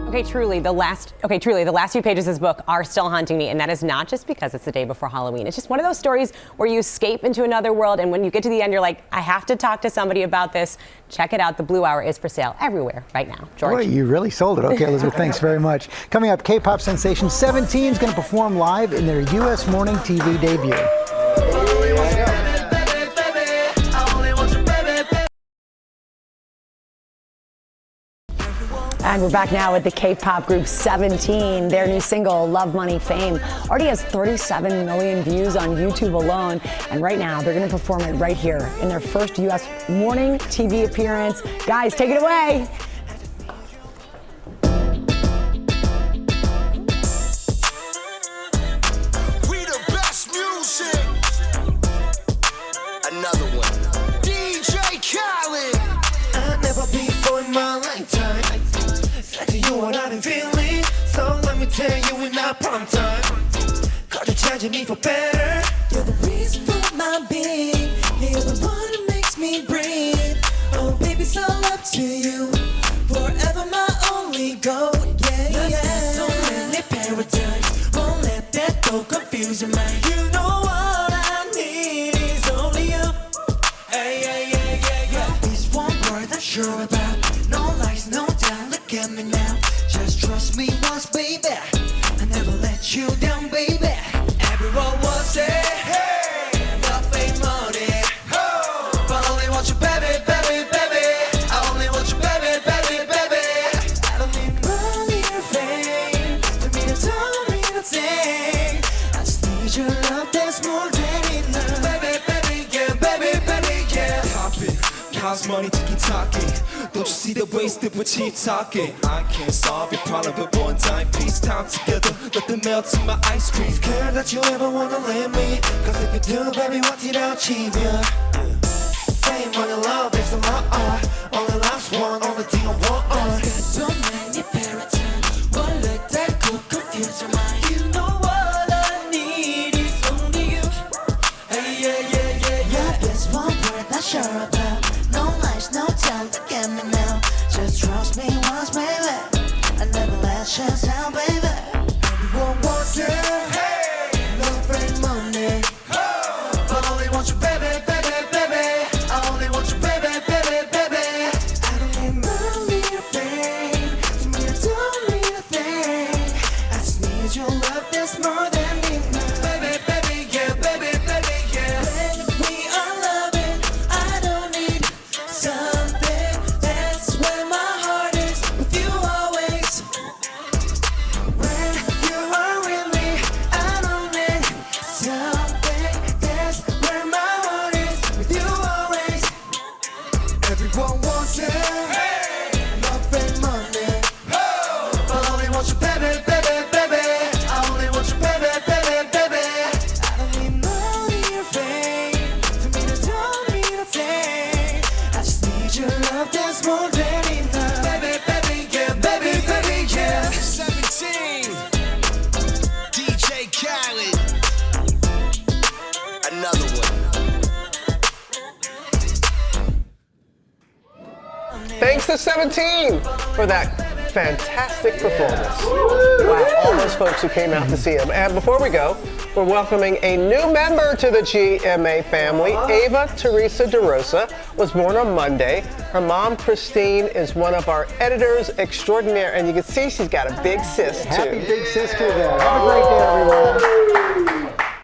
Okay, truly, the last few pages of this book are still haunting me, and that is not just because it's the day before Halloween. It's just one of those stories where you escape into another world, and when you get to the end, you're like, I have to talk to somebody about this. Check it out. The Blue Hour is for sale everywhere right now. George. Boy, you really sold it. Okay, Elizabeth, thanks very much. Coming up, K-pop sensation 17 is going to perform live in their U.S. morning TV debut. And we're back now with the K-pop group 17. Their new single, Love, Money, Fame, already has 37 million views on YouTube alone. And right now, they're going to perform it right here in their first U.S. morning TV appearance. Guys, take it away. We the best music. Another one. DJ Khaled. I never before in my lifetime. Do you what I've been feeling? So let me tell you in our prime time. Cause you're changing me for better. You're the reason for my being. You're the one that makes me breathe. Oh baby, it's all up to you. Forever my only goal. Yeah, yeah. So many paradigms. Won't let that go confuse your mind. You know what I need is only you. Hey, yeah, yeah, yeah, yeah. This one word I'm sure about. No lies, no doubt. Look at me now. Just trust me once, baby. I never let you down, baby. Everyone wants it. Hey, love ain't money. Oh, but I only want you, baby, baby, baby. I only want you, baby, baby, baby. I don't need money or fame. For me to tell me to sing. I just need your love that's more than enough. Baby, baby, yeah, baby, baby, yeah. Pop it, cause money to keep talking. Don't you see the ways that we keep talking? I can't solve your problem, but one time, piece time together. Let them melt in my ice cream. Care that you ever wanna let me. Cause if you do, baby, what did I achieve, yeah? Fame, money, love, there's a lot. Only last one, only thing I want. Got so many paradigms. Won't let that go confuse your mind. You know what I need is only you. Hey, yeah, yeah, yeah, yeah. There's one word I'm sure about. No lies, no time to get me now. Just trust me once, baby. I never let you down, baby. Everyone wants it. Hey, love ain't money. Oh, but I only want you, baby, baby, baby. I only want you, baby, baby, baby. I don't need money or fame. To me, I don't need a thing. I just need your love that's more than enough. Baby, baby, yeah, baby, baby, yeah. When we are loving, I don't need something. That's where my heart is with you always. When Everyone wants it. Love and money. But I only want you, baby, baby, baby. I only want you, baby, baby, baby. I don't need money or fame. To me, that don't mean a thing. I just need your love, that's more than enough. Baby, baby, yeah, baby, baby, yeah. 17. DJ Khaled. Another one. Thanks to 17 for that fantastic performance. Wow, all those folks who came out to see him. And before we go, we're welcoming a new member to the GMA family. Ava Teresa DeRosa was born on Monday. Her mom, Christine, is one of our editors extraordinaire, and you can see she's got a big sis, too. Happy big sister there. Have a great day, everyone.